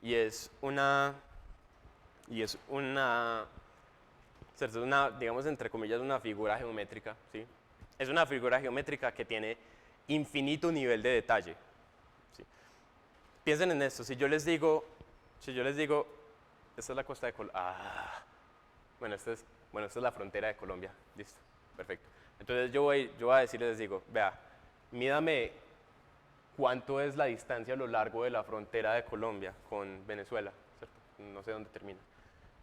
y es una, ¿cierto? Es una, digamos, entre comillas, una figura geométrica, ¿sí? Es una figura geométrica que tiene infinito nivel de detalle, ¿sí? Piensen en esto, si yo les digo, esta es la costa de Colombia, bueno, esta es la frontera de Colombia, listo, perfecto. Entonces yo voy a decirles, les digo, vea, mídame cuánto es la distancia a lo largo de la frontera de Colombia con Venezuela, ¿cierto? No sé dónde termina.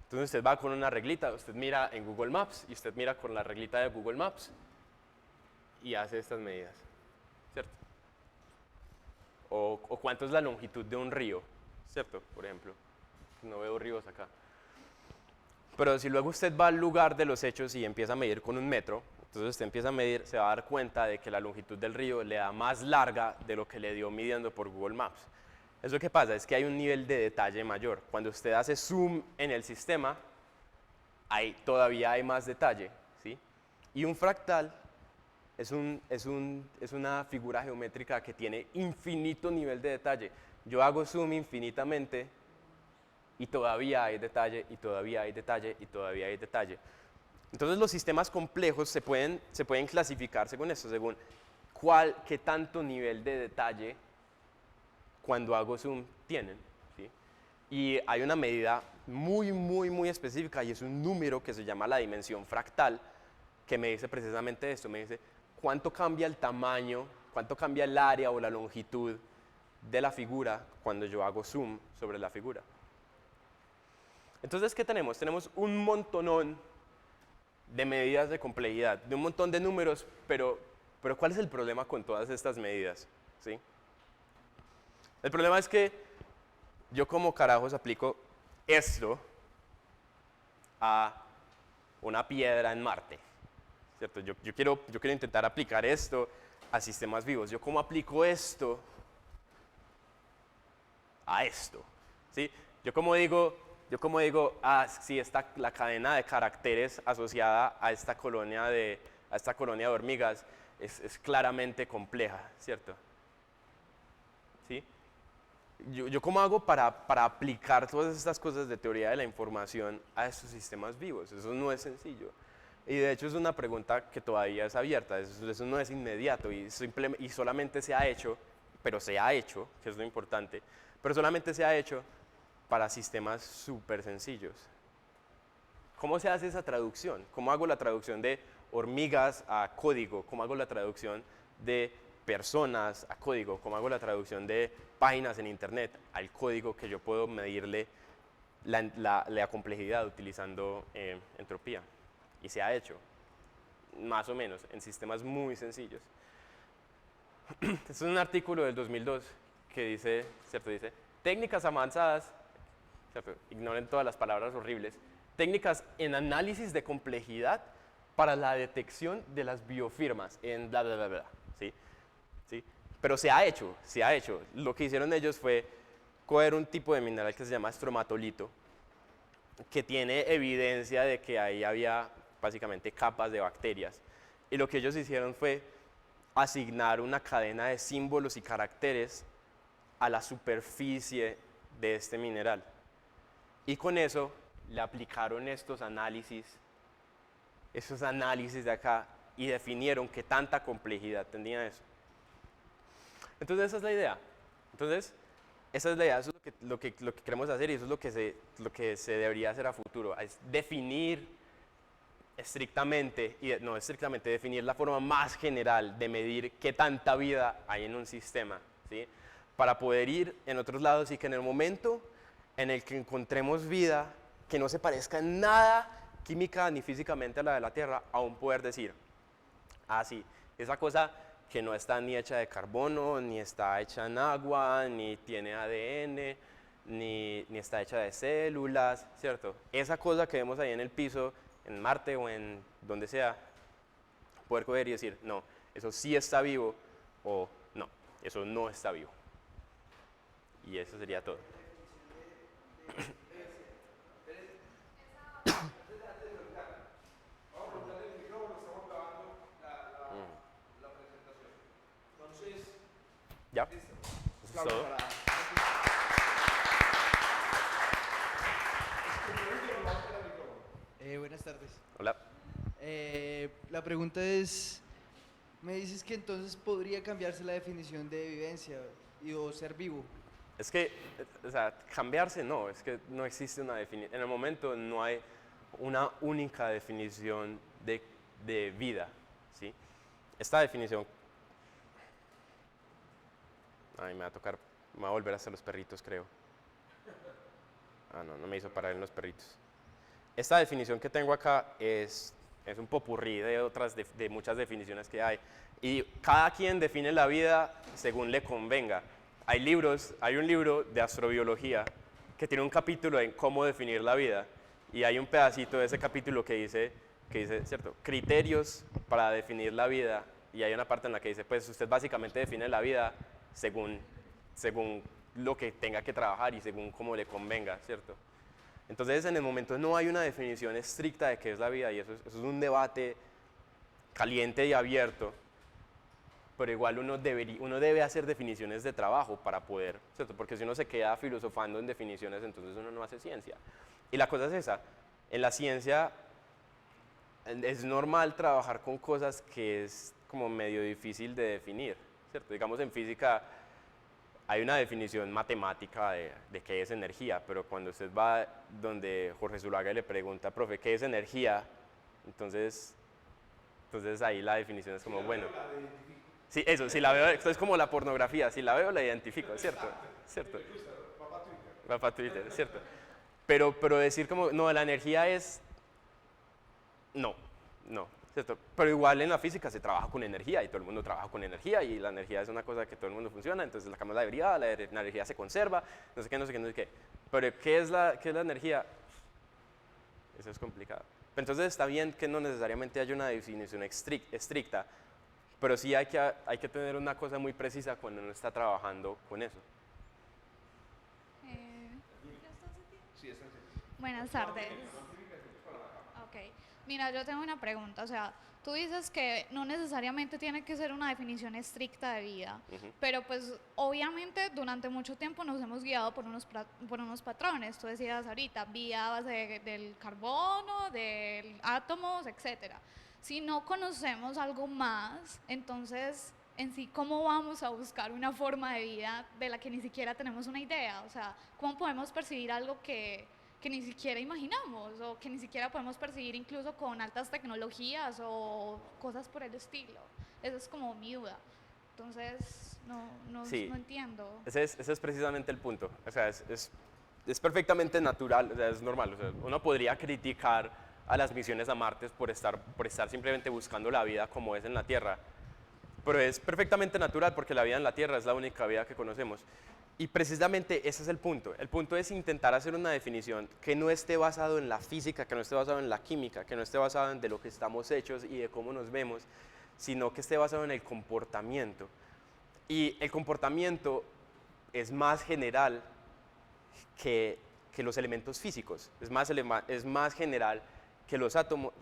Entonces usted va con una reglita, usted mira en Google Maps, y usted mira con la reglita de Google Maps, y hace estas medidas, ¿cierto? O cuánto es la longitud de un río, ¿cierto? Por ejemplo, no veo ríos acá. Pero si luego usted va al lugar de los hechos y empieza a medir con un metro, entonces usted empieza a medir, se va a dar cuenta de que la longitud del río le da más larga de lo que le dio midiendo por Google Maps. Eso que pasa es que hay un nivel de detalle mayor. Cuando usted hace zoom en el sistema, todavía hay más detalle, ¿sí? Y un fractal es una figura geométrica que tiene infinito nivel de detalle. Yo hago zoom infinitamente y todavía hay detalle, y todavía hay detalle, y todavía hay detalle. Entonces los sistemas complejos se pueden clasificar según esto, según qué tanto nivel de detalle cuando hago zoom tienen, ¿sí? Y hay una medida muy, muy, muy específica, y es un número que se llama la dimensión fractal, que me dice precisamente esto, me dice cuánto cambia el tamaño, cuánto cambia el área o la longitud de la figura cuando yo hago zoom sobre la figura. Entonces, ¿qué tenemos? Tenemos un montonón de medidas de complejidad, de un montón de números, pero ¿cuál es el problema con todas estas medidas? ¿Sí? El problema es que yo como carajos aplico esto a una piedra en Marte, ¿cierto? Yo quiero intentar aplicar esto a sistemas vivos. ¿Yo cómo aplico esto a esto? ¿Sí? Yo como digo, sí, la cadena de caracteres asociada a esta colonia de hormigas es claramente compleja, ¿cierto? ¿Sí? Yo cómo hago para aplicar todas estas cosas de teoría de la información a estos sistemas vivos. Eso no es sencillo. Y de hecho es una pregunta que todavía es abierta, eso no es inmediato, y solamente se ha hecho, que es lo importante, pero solamente se ha hecho para sistemas súper sencillos. ¿Cómo se hace esa traducción? ¿Cómo hago la traducción de hormigas a código? ¿Cómo hago la traducción de personas a código? ¿Cómo hago la traducción de páginas en internet al código que yo puedo medirle la complejidad utilizando entropía? Y se ha hecho, más o menos, en sistemas muy sencillos. Este es un artículo del 2002 que dice, ¿cierto? Dice, técnicas avanzadas, ¿cierto? Ignoren todas las palabras horribles, técnicas en análisis de complejidad para la detección de las biofirmas en bla, bla, bla, bla, ¿sí? ¿Sí? Pero se ha hecho. Lo que hicieron ellos fue coger un tipo de mineral que se llama estromatolito, que tiene evidencia de que ahí había básicamente capas de bacterias. Y lo que ellos hicieron fue asignar una cadena de símbolos y caracteres a la superficie de este mineral. Y con eso le aplicaron estos análisis de acá, y definieron qué tanta complejidad tenía eso. Entonces esa es la idea. Eso es lo que queremos hacer, y eso es lo que se debería hacer a futuro, es definir definir la forma más general de medir qué tanta vida hay en un sistema, ¿sí? Para poder ir en otros lados, y que en el momento en el que encontremos vida que no se parezca en nada química ni físicamente a la de la Tierra, aún poder decir, así. Esa cosa que no está ni hecha de carbono, ni está hecha en agua, ni tiene ADN, ni está hecha de células, ¿cierto? Esa cosa que vemos ahí en el piso, en Marte o en donde sea, poder coger y decir, no, eso sí está vivo o no, eso no está vivo. Y eso sería todo. ¿Ya? Eso es todo. Buenas tardes. Hola. La pregunta es, me dices que entonces podría cambiarse la definición de vivencia o ser vivo. Es que, o sea, cambiarse no, es que no existe una definición. En el momento no hay una única definición de vida, ¿sí? Esta definición... Ay, me va a tocar, me va a volver a hacer los perritos, creo. Ah, no, no me hizo parar en los perritos. Esta definición que tengo acá es un popurrí de otras, de muchas definiciones que hay. Y cada quien define la vida según le convenga. Hay un libro de astrobiología que tiene un capítulo en cómo definir la vida. Y hay un pedacito de ese capítulo que dice, ¿cierto? Criterios para definir la vida. Y hay una parte en la que dice, pues usted básicamente define la vida según lo que tenga que trabajar y según cómo le convenga, ¿cierto? Entonces, en el momento no hay una definición estricta de qué es la vida, y eso es un debate caliente y abierto, pero igual uno debe hacer definiciones de trabajo para poder, ¿cierto? Porque si uno se queda filosofando en definiciones, entonces uno no hace ciencia. Y la cosa es esa, en la ciencia es normal trabajar con cosas que es como medio difícil de definir, ¿cierto? Digamos, en física hay una definición matemática de qué es energía, pero cuando usted va donde Jorge Zuluaga y le pregunta, profe, ¿qué es energía? Entonces ahí la definición es como, bueno, sí, eso, si la veo, esto es como la pornografía, si la veo la identifico, ¿cierto? ¿Cierto? Va para Twitter, ¿cierto? Pero decir como, no, la energía es, no, ¿cierto? Pero igual en la física se trabaja con energía y todo el mundo trabaja con energía y la energía es una cosa que todo el mundo funciona, entonces la cambiamos la derivada, la energía se conserva, no sé qué. Pero ¿qué es la energía? Eso es complicado. Entonces está bien que no necesariamente haya una definición estricta, pero sí hay que tener una cosa muy precisa cuando uno está trabajando con eso. Buenas tardes. Ok. Mira, yo tengo una pregunta. O sea, tú dices que no necesariamente tiene que ser una definición estricta de vida, pero pues obviamente durante mucho tiempo nos hemos guiado por unos patrones. Tú decías ahorita, vida a base del carbono, de átomos, etcétera. Si no conocemos algo más, entonces en sí, ¿cómo vamos a buscar una forma de vida de la que ni siquiera tenemos una idea? O sea, ¿cómo podemos percibir algo que ni siquiera imaginamos o que ni siquiera podemos percibir incluso con altas tecnologías o cosas por el estilo? Eso es como mi duda. Entonces, no entiendo. Ese es precisamente el punto. O sea, es perfectamente natural, o sea, es normal. O sea, uno podría criticar a las misiones a Marte por estar simplemente buscando la vida como es en la Tierra, pero es perfectamente natural porque la vida en la Tierra es la única vida que conocemos. Y precisamente ese es el punto. El punto es intentar hacer una definición que no esté basado en la física, que no esté basado en la química, que no esté basado en de lo que estamos hechos y de cómo nos vemos, sino que esté basado en el comportamiento. Y el comportamiento es más general que los elementos físicos, es más general que los átomos,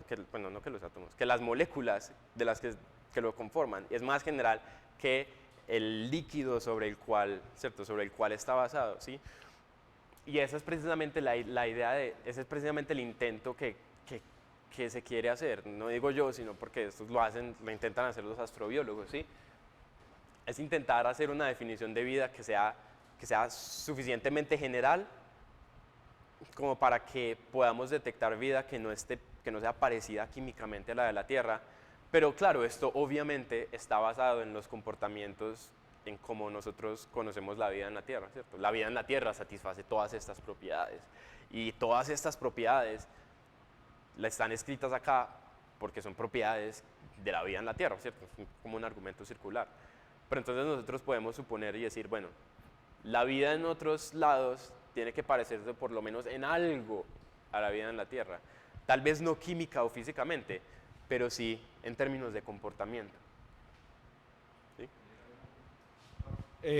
que las moléculas de las que lo conforman, es más general que el líquido sobre el cual está basado, ¿sí? Y esa es precisamente la idea ese es precisamente el intento que se quiere hacer, no digo yo, sino porque esto lo intentan hacer los astrobiólogos, ¿sí? Es intentar hacer una definición de vida que sea suficientemente general como para que podamos detectar vida que no sea parecida químicamente a la de la Tierra. Pero claro, esto obviamente está basado en los comportamientos, en cómo nosotros conocemos la vida en la Tierra, ¿cierto? La vida en la Tierra satisface todas estas propiedades. Y todas estas propiedades están escritas acá porque son propiedades de la vida en la Tierra, ¿cierto? Es como un argumento circular. Pero entonces nosotros podemos suponer y decir, bueno, la vida en otros lados tiene que parecerse por lo menos en algo a la vida en la Tierra. Tal vez no química o físicamente, pero sí en términos de comportamiento. ¿Sí?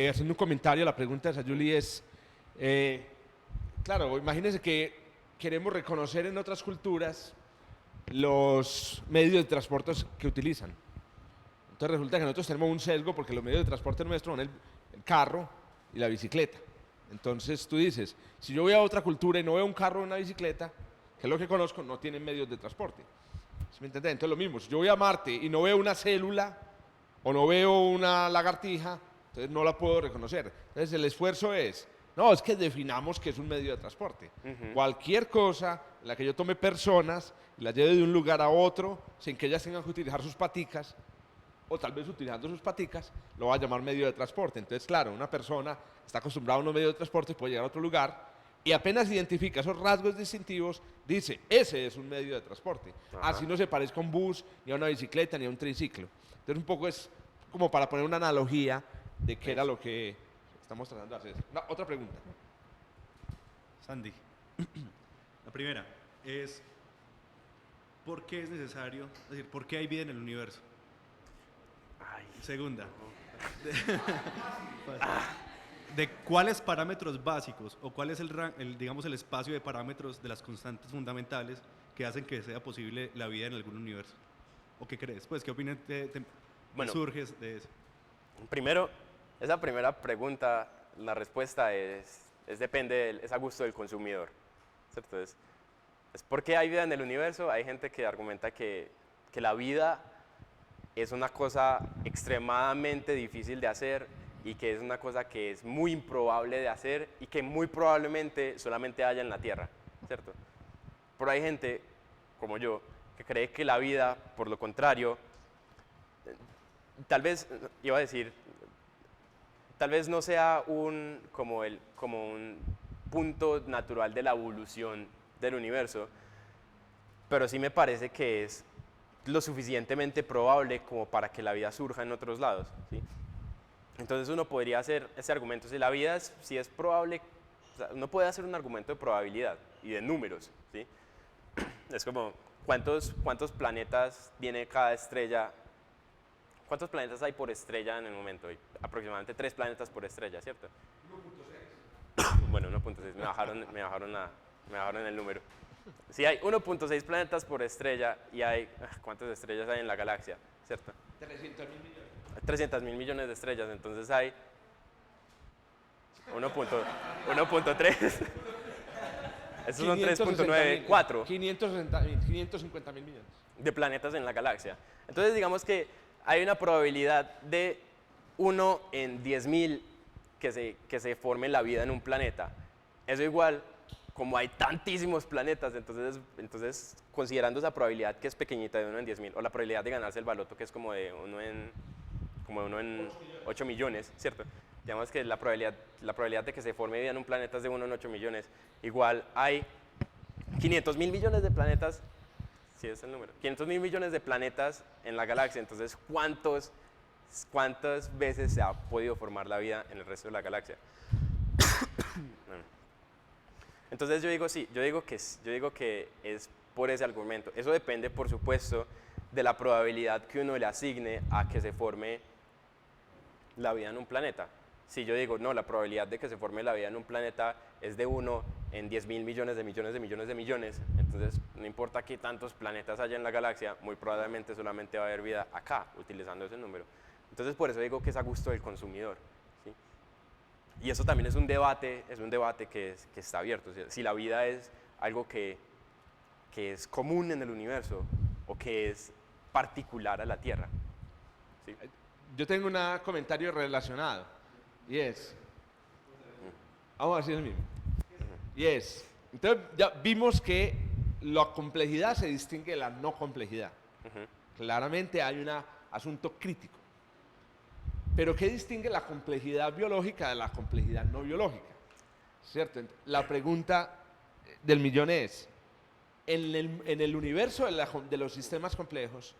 Haciendo un comentario, la pregunta de Sayuli es, claro, imagínense que queremos reconocer en otras culturas los medios de transporte que utilizan. Entonces resulta que nosotros tenemos un sesgo porque los medios de transporte nuestros son el carro y la bicicleta. Entonces tú dices, si yo voy a otra cultura y no veo un carro o una bicicleta, que es lo que conozco, no tienen medios de transporte. ¿Sí me entiendes? Entonces lo mismo, si yo voy a Marte y no veo una célula o no veo una lagartija, entonces no la puedo reconocer. Entonces el esfuerzo es, no, es que definamos que es un medio de transporte. Cualquier cosa en la que yo tome personas y las lleve de un lugar a otro sin que ellas tengan que utilizar sus paticas, o tal vez utilizando sus paticas, lo va a llamar medio de transporte. Entonces, claro, una persona está acostumbrada a unos medios de transporte, puede llegar a otro lugar y apenas identifica esos rasgos distintivos, dice, ese es un medio de transporte. Así no se parezca a un bus, ni a una bicicleta, ni a un triciclo. Entonces, un poco es como para poner una analogía de qué era lo que estamos tratando de hacer. Otra pregunta. Sandy, la primera es, ¿por qué es necesario, es decir, por qué hay vida en el universo? Segunda, de cuáles parámetros básicos o cuál es digamos, el espacio de parámetros de las constantes fundamentales que hacen que sea posible la vida en algún universo. ¿O qué crees? Pues, ¿qué opinión te surge de eso? Primero, esa primera pregunta, la respuesta es depende, es a gusto del consumidor, ¿cierto? Es ¿por qué hay vida en el universo? Hay gente que argumenta que la vida es una cosa extremadamente difícil de hacer y que es una cosa que es muy improbable de hacer y que muy probablemente solamente haya en la Tierra, ¿cierto? Pero hay gente, como yo, que cree que la vida, por lo contrario, tal vez, iba a decir, tal vez no sea como un punto natural de la evolución del universo, pero sí me parece que es lo suficientemente probable como para que la vida surja en otros lados, ¿sí? Entonces uno podría hacer ese argumento, si es probable, o sea, uno puede hacer un argumento de probabilidad y de números, ¿sí? Es como, ¿cuántos planetas tiene cada estrella? ¿Cuántos planetas hay por estrella en el momento? Hay aproximadamente 3 planetas por estrella, ¿cierto? 1.6. Bueno, 1.6, me bajaron el número. Sí, hay 1.6 planetas por estrella y hay, ¿cuántas estrellas hay en la galaxia? ¿Cierto? 300.000 millones. 300.000 millones de estrellas, entonces hay 1.3. Esos son 3.9, 4. 550.000 millones. De planetas en la galaxia. Entonces digamos que hay una probabilidad de 1 en 10.000 que se forme la vida en un planeta. Eso igual, como hay tantísimos planetas, entonces considerando esa probabilidad que es pequeñita de 1 en 10.000, o la probabilidad de ganarse el baloto que es como de 1 en 8 millones, ¿cierto? Digamos que la probabilidad de que se forme vida en un planeta es de 1 en 8 millones. Igual hay 500.000 millones de planetas, sí es el número, 500.000 millones de planetas en la galaxia, entonces ¿cuántas veces se ha podido formar la vida en el resto de la galaxia? Entonces yo digo que es por ese argumento. Eso depende, por supuesto, de la probabilidad que uno le asigne a que se forme la vida en un planeta. Si yo digo, no, la probabilidad de que se forme la vida en un planeta es de 1 en 10.000 millones de millones de millones de millones, entonces no importa qué tantos planetas haya en la galaxia, muy probablemente solamente va a haber vida acá, utilizando ese número. Entonces por eso digo que es a gusto del consumidor, ¿sí? Y eso también es un debate que está abierto. O sea, si la vida es algo que es común en el universo o que es particular a la Tierra, ¿sí? Yo tengo un comentario relacionado y es, vamos a decir el mismo, y es, entonces ya vimos que la complejidad se distingue de la no complejidad. Claramente hay un asunto crítico. Pero ¿qué distingue la complejidad biológica de la complejidad no biológica? ¿Cierto? La pregunta del millón es, en el universo de los sistemas complejos,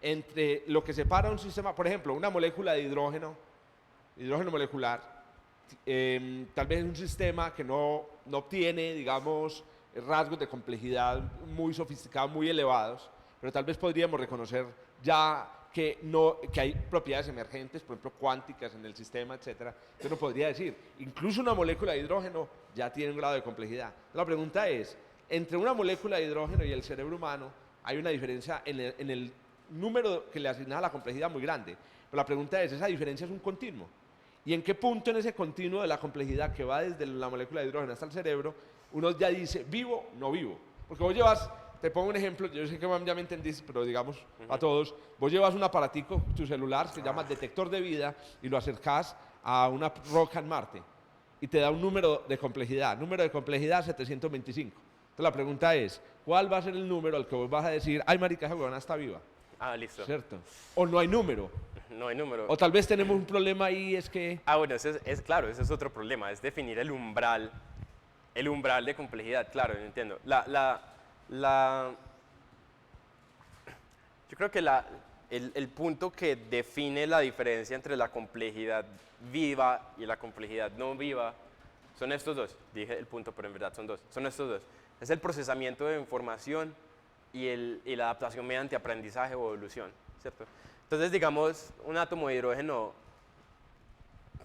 entre lo que separa un sistema, por ejemplo, una molécula de hidrógeno molecular, tal vez un sistema que no obtiene, digamos, rasgos de complejidad muy sofisticados, muy elevados, pero tal vez podríamos reconocer ya que hay propiedades emergentes, por ejemplo, cuánticas en el sistema, etcétera. Yo no podría decir, incluso una molécula de hidrógeno ya tiene un grado de complejidad. La pregunta es, entre una molécula de hidrógeno y el cerebro humano hay una diferencia en el número que le asigna a la complejidad muy grande. Pero la pregunta es, ¿esa diferencia es un continuo? ¿Y en qué punto en ese continuo de la complejidad que va desde la molécula de hidrógeno hasta el cerebro, uno ya dice vivo, no vivo? Porque vos llevas, te pongo un ejemplo, yo sé que ya me entendiste, pero digamos a todos, vos llevas un aparatico, tu celular, se llama detector de vida, y lo acercás a una roca en Marte, y te da un número de complejidad 725. Entonces la pregunta es, ¿cuál va a ser el número al que vos vas a decir, ay marica, esa huevona está viva? Ah, listo. ¿Cierto? O no hay número. No hay número. O tal vez tenemos un problema ahí, es que... Ah, bueno, claro, ese es otro problema, es definir el umbral de complejidad, claro, yo entiendo. Yo creo que el punto que define la diferencia entre la complejidad viva y la complejidad no viva son estos dos. Dije el punto, pero en verdad son dos. Son estos dos. Es el procesamiento de información y la adaptación mediante aprendizaje o evolución, ¿cierto? Entonces, digamos, un átomo de hidrógeno,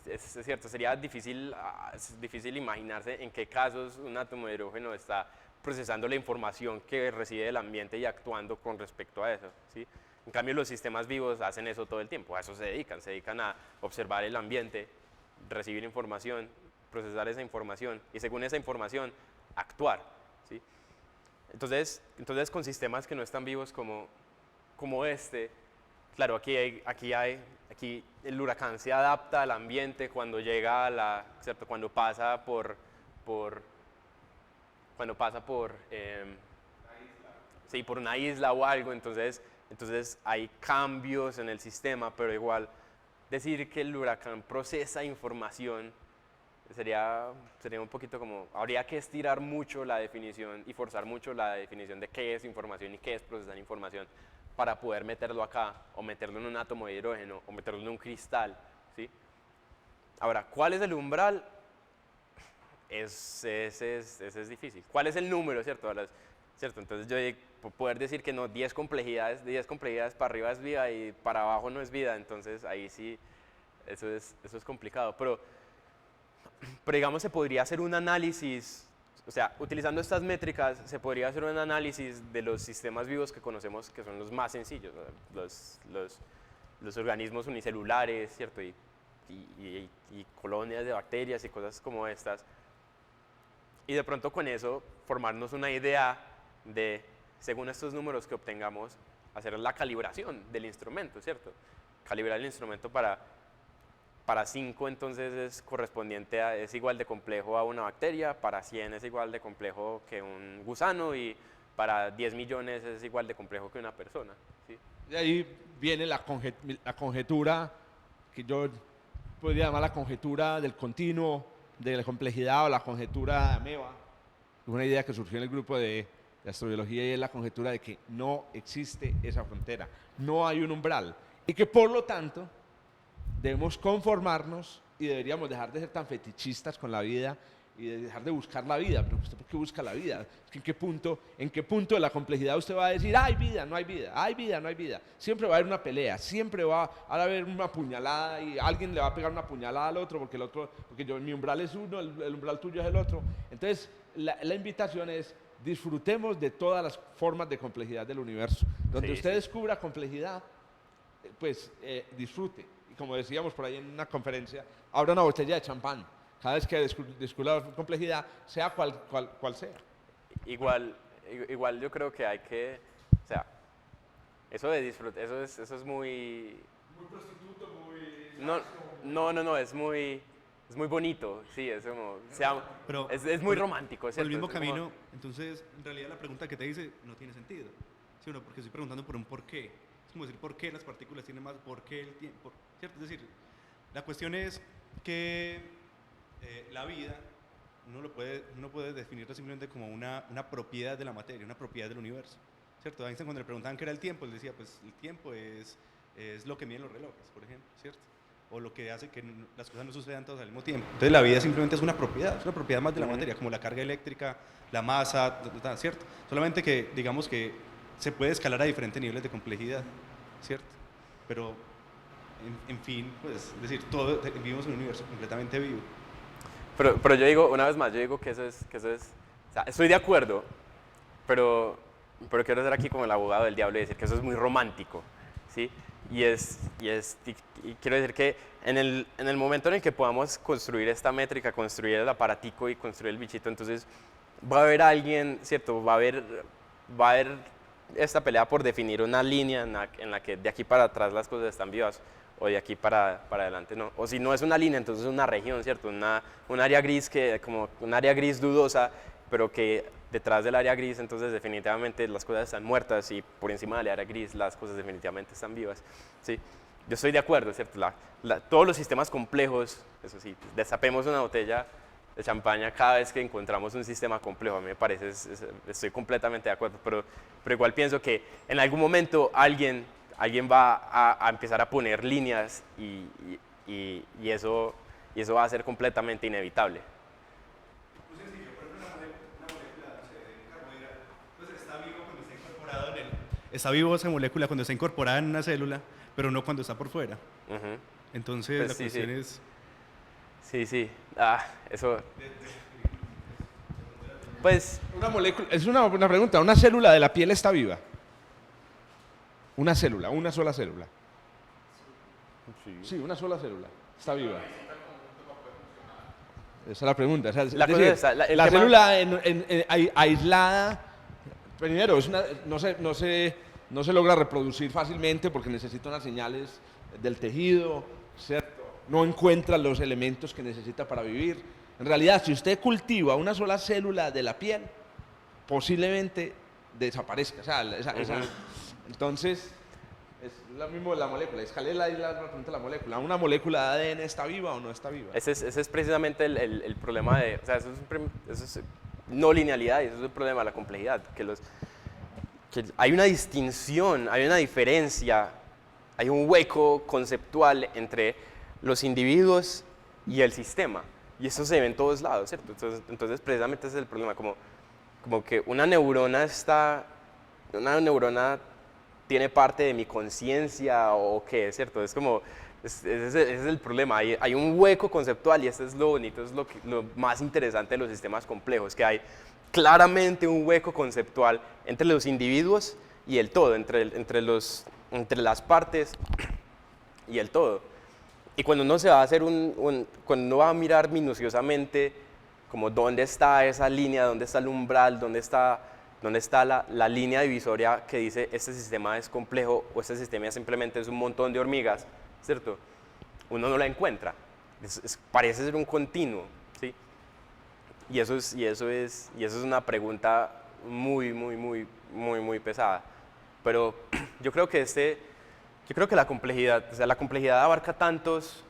es cierto, sería es difícil imaginarse en qué casos un átomo de hidrógeno está procesando la información que recibe del ambiente y actuando con respecto a eso, ¿sí? En cambio, los sistemas vivos hacen eso todo el tiempo, a eso se dedican a observar el ambiente, recibir información, procesar esa información y según esa información actuar, ¿sí? Entonces con sistemas que no están vivos como este, claro, aquí el huracán se adapta al ambiente cuando llega ¿cierto? Cuando pasa por una isla o algo, entonces hay cambios en el sistema, pero igual decir que el huracán procesa información sería un poquito como, habría que estirar mucho la definición y forzar mucho la definición de qué es información y qué es procesar información para poder meterlo acá, o meterlo en un átomo de hidrógeno, o meterlo en un cristal, ¿sí? Ahora, ¿cuál es el umbral? Ese es difícil. ¿Cuál es el número, cierto? ¿Cierto? Entonces yo poder decir que no, 10 complejidades para arriba es vida y para abajo no es vida, entonces ahí sí, eso es complicado. Pero digamos, se podría hacer un análisis, o sea, utilizando estas métricas, se podría hacer un análisis de los sistemas vivos que conocemos, que son los más sencillos, ¿no? los organismos unicelulares, ¿cierto? Y colonias de bacterias y cosas como estas. Y de pronto con eso formarnos una idea de, según estos números que obtengamos, hacer la calibración del instrumento, ¿cierto? Calibrar el instrumento para 5 entonces es correspondiente es igual de complejo a una bacteria, para 100 es igual de complejo que un gusano y para 10 millones es igual de complejo que una persona, ¿sí? De ahí viene la conjetura, que yo podría llamar la conjetura del continuo, de la complejidad, o la conjetura de Ameba. Una idea que surgió en el grupo de astrobiología, y es la conjetura de que no existe esa frontera, no hay un umbral, y que por lo tanto debemos conformarnos y deberíamos dejar de ser tan fetichistas con la vida y de dejar de buscar la vida. Pero ¿usted por qué busca la vida? Es que ¿en qué punto de la complejidad usted va a decir hay vida, no hay vida, hay vida, no hay vida? Siempre va a haber una pelea, siempre va a haber una puñalada y alguien le va a pegar una puñalada al otro porque mi umbral es uno, el umbral tuyo es el otro. Entonces la invitación es: disfrutemos de todas las formas de complejidad del universo. Donde usted descubra complejidad, pues disfrute. Y como decíamos por ahí en una conferencia, abra una botella de champán cada vez que descubra la complejidad, sea cual sea. Igual yo creo que hay que, o sea, eso de disfrutar, eso es muy... Muy prostituto, No, es muy bonito, sí, es como, Pero es muy romántico, por el ¿cierto? mismo camino, entonces, en realidad la pregunta que te dice no tiene sentido, ¿sí o no? Porque estoy preguntando por un por qué. Es como decir, ¿por qué las partículas tienen más? ¿Por qué el tiempo? ¿Cierto? Es decir, la cuestión es que la vida uno puede definirla simplemente como una propiedad de la materia, una propiedad del universo, ¿cierto? Einstein cuando le preguntaban qué era el tiempo, él decía, pues el tiempo es lo que miden los relojes, por ejemplo, ¿cierto? O lo que hace que las cosas no sucedan todas al mismo tiempo. Entonces la vida simplemente es una propiedad más de la materia, como la carga eléctrica, la masa, ¿cierto? Solamente que digamos que se puede escalar a diferentes niveles de complejidad, ¿cierto? Pero, en fin, pues, es decir, vivimos en un universo completamente vivo. Pero yo digo, una vez más, yo digo que eso es, o sea, estoy de acuerdo, pero quiero ser aquí como el abogado del diablo y decir que eso es muy romántico, ¿sí? Y quiero decir que en el momento en el que podamos construir esta métrica, construir el aparatico y construir el bichito, entonces va a haber alguien, ¿cierto? Va a haber esta pelea por definir una línea en la que de aquí para atrás las cosas están vivas o de aquí para adelante no. O si no es una línea, entonces es una región, ¿cierto? Un área gris como un área gris dudosa, pero que detrás del área gris entonces definitivamente las cosas están muertas y por encima del área gris las cosas definitivamente están vivas, ¿sí? Yo estoy de acuerdo, ¿cierto? Todos los sistemas complejos, eso sí, destapemos una botella de champaña cada vez que encontramos un sistema complejo, a mí me parece, estoy completamente de acuerdo, pero igual pienso que en algún momento alguien va a empezar a poner líneas y eso va a ser completamente inevitable. Muy sencillo, por ejemplo, una molécula, no sé, de un carbohidrato, pues está vivo cuando está incorporado en está vivo esa molécula cuando está incorporada en una célula, pero no cuando está por fuera. Entonces, Pues la sí, cuestión es... Sí. Eso... Pues... Una molécula, es una pregunta, ¿una célula de la piel está viva? Una célula, una sola célula. Sí, una sola célula. Está viva. Esa es la pregunta. O sea, La cosa es esa, el la tema- célula aislada, primero, no se logra reproducir fácilmente porque necesita unas señales del tejido, ¿cierto? No encuentra los elementos que necesita para vivir. En realidad, si usted cultiva una sola célula de la piel, posiblemente desaparezca. O sea, entonces, es lo mismo de la molécula. Escalé la pregunta de la molécula. ¿Una molécula de ADN está viva o no está viva? Ese es precisamente el problema de... O sea, eso es no linealidad y eso es el problema de la complejidad. Que hay una distinción, hay una diferencia, hay un hueco conceptual entre los individuos y el sistema. Y eso se ve en todos lados, ¿cierto? Entonces precisamente ese es el problema. Como que una neurona tiene parte de mi conciencia o qué, ¿cierto? Es como... Ese es el problema, hay un hueco conceptual y eso es lo bonito, es lo más interesante de los sistemas complejos, que hay claramente un hueco conceptual entre los individuos y el todo, entre las partes y el todo. Y cuando uno se va a hacer cuando uno va a mirar minuciosamente como dónde está esa línea, dónde está el umbral, dónde está la línea divisoria que dice este sistema es complejo o este sistema simplemente es un montón de hormigas, ¿cierto? Uno no la encuentra, parece ser un continuo, ¿sí? Y eso es una pregunta muy, muy, muy, muy, muy pesada. Pero yo creo que la complejidad, o sea, la complejidad abarca tantas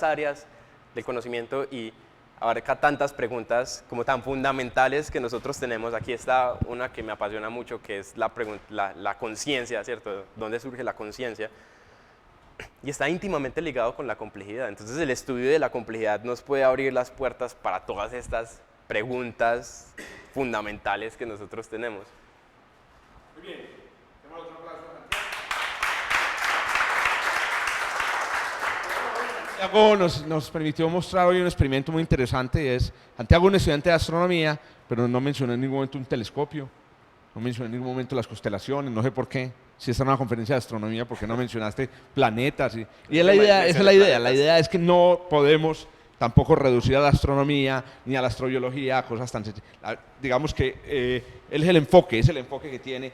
áreas del conocimiento y abarca tantas preguntas como tan fundamentales que nosotros tenemos. Aquí está una que me apasiona mucho, que es la conciencia, ¿cierto? ¿Dónde surge la conciencia? Y está íntimamente ligado con la complejidad. Entonces el estudio de la complejidad nos puede abrir las puertas para todas estas preguntas fundamentales que nosotros tenemos. Muy bien. Santiago nos permitió mostrar hoy un experimento muy interesante y es, Santiago es un estudiante de astronomía, pero no mencionó en ningún momento un telescopio, no mencionó en ningún momento las constelaciones, no sé por qué. Si esta es una conferencia de astronomía, ¿por qué no mencionaste planetas? Y esa es la idea es que no podemos tampoco reducir a la astronomía ni a la astrobiología a cosas tan sencillas. Digamos que él es el enfoque que tiene.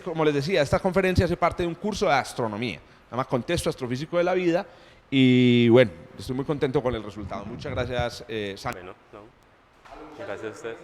Como les decía, esta conferencia hace parte de un curso de astronomía, se llama Contexto Astrofísico de la Vida, y bueno, estoy muy contento con el resultado. Muchas gracias, Santiago. Bueno, no. Gracias a ustedes.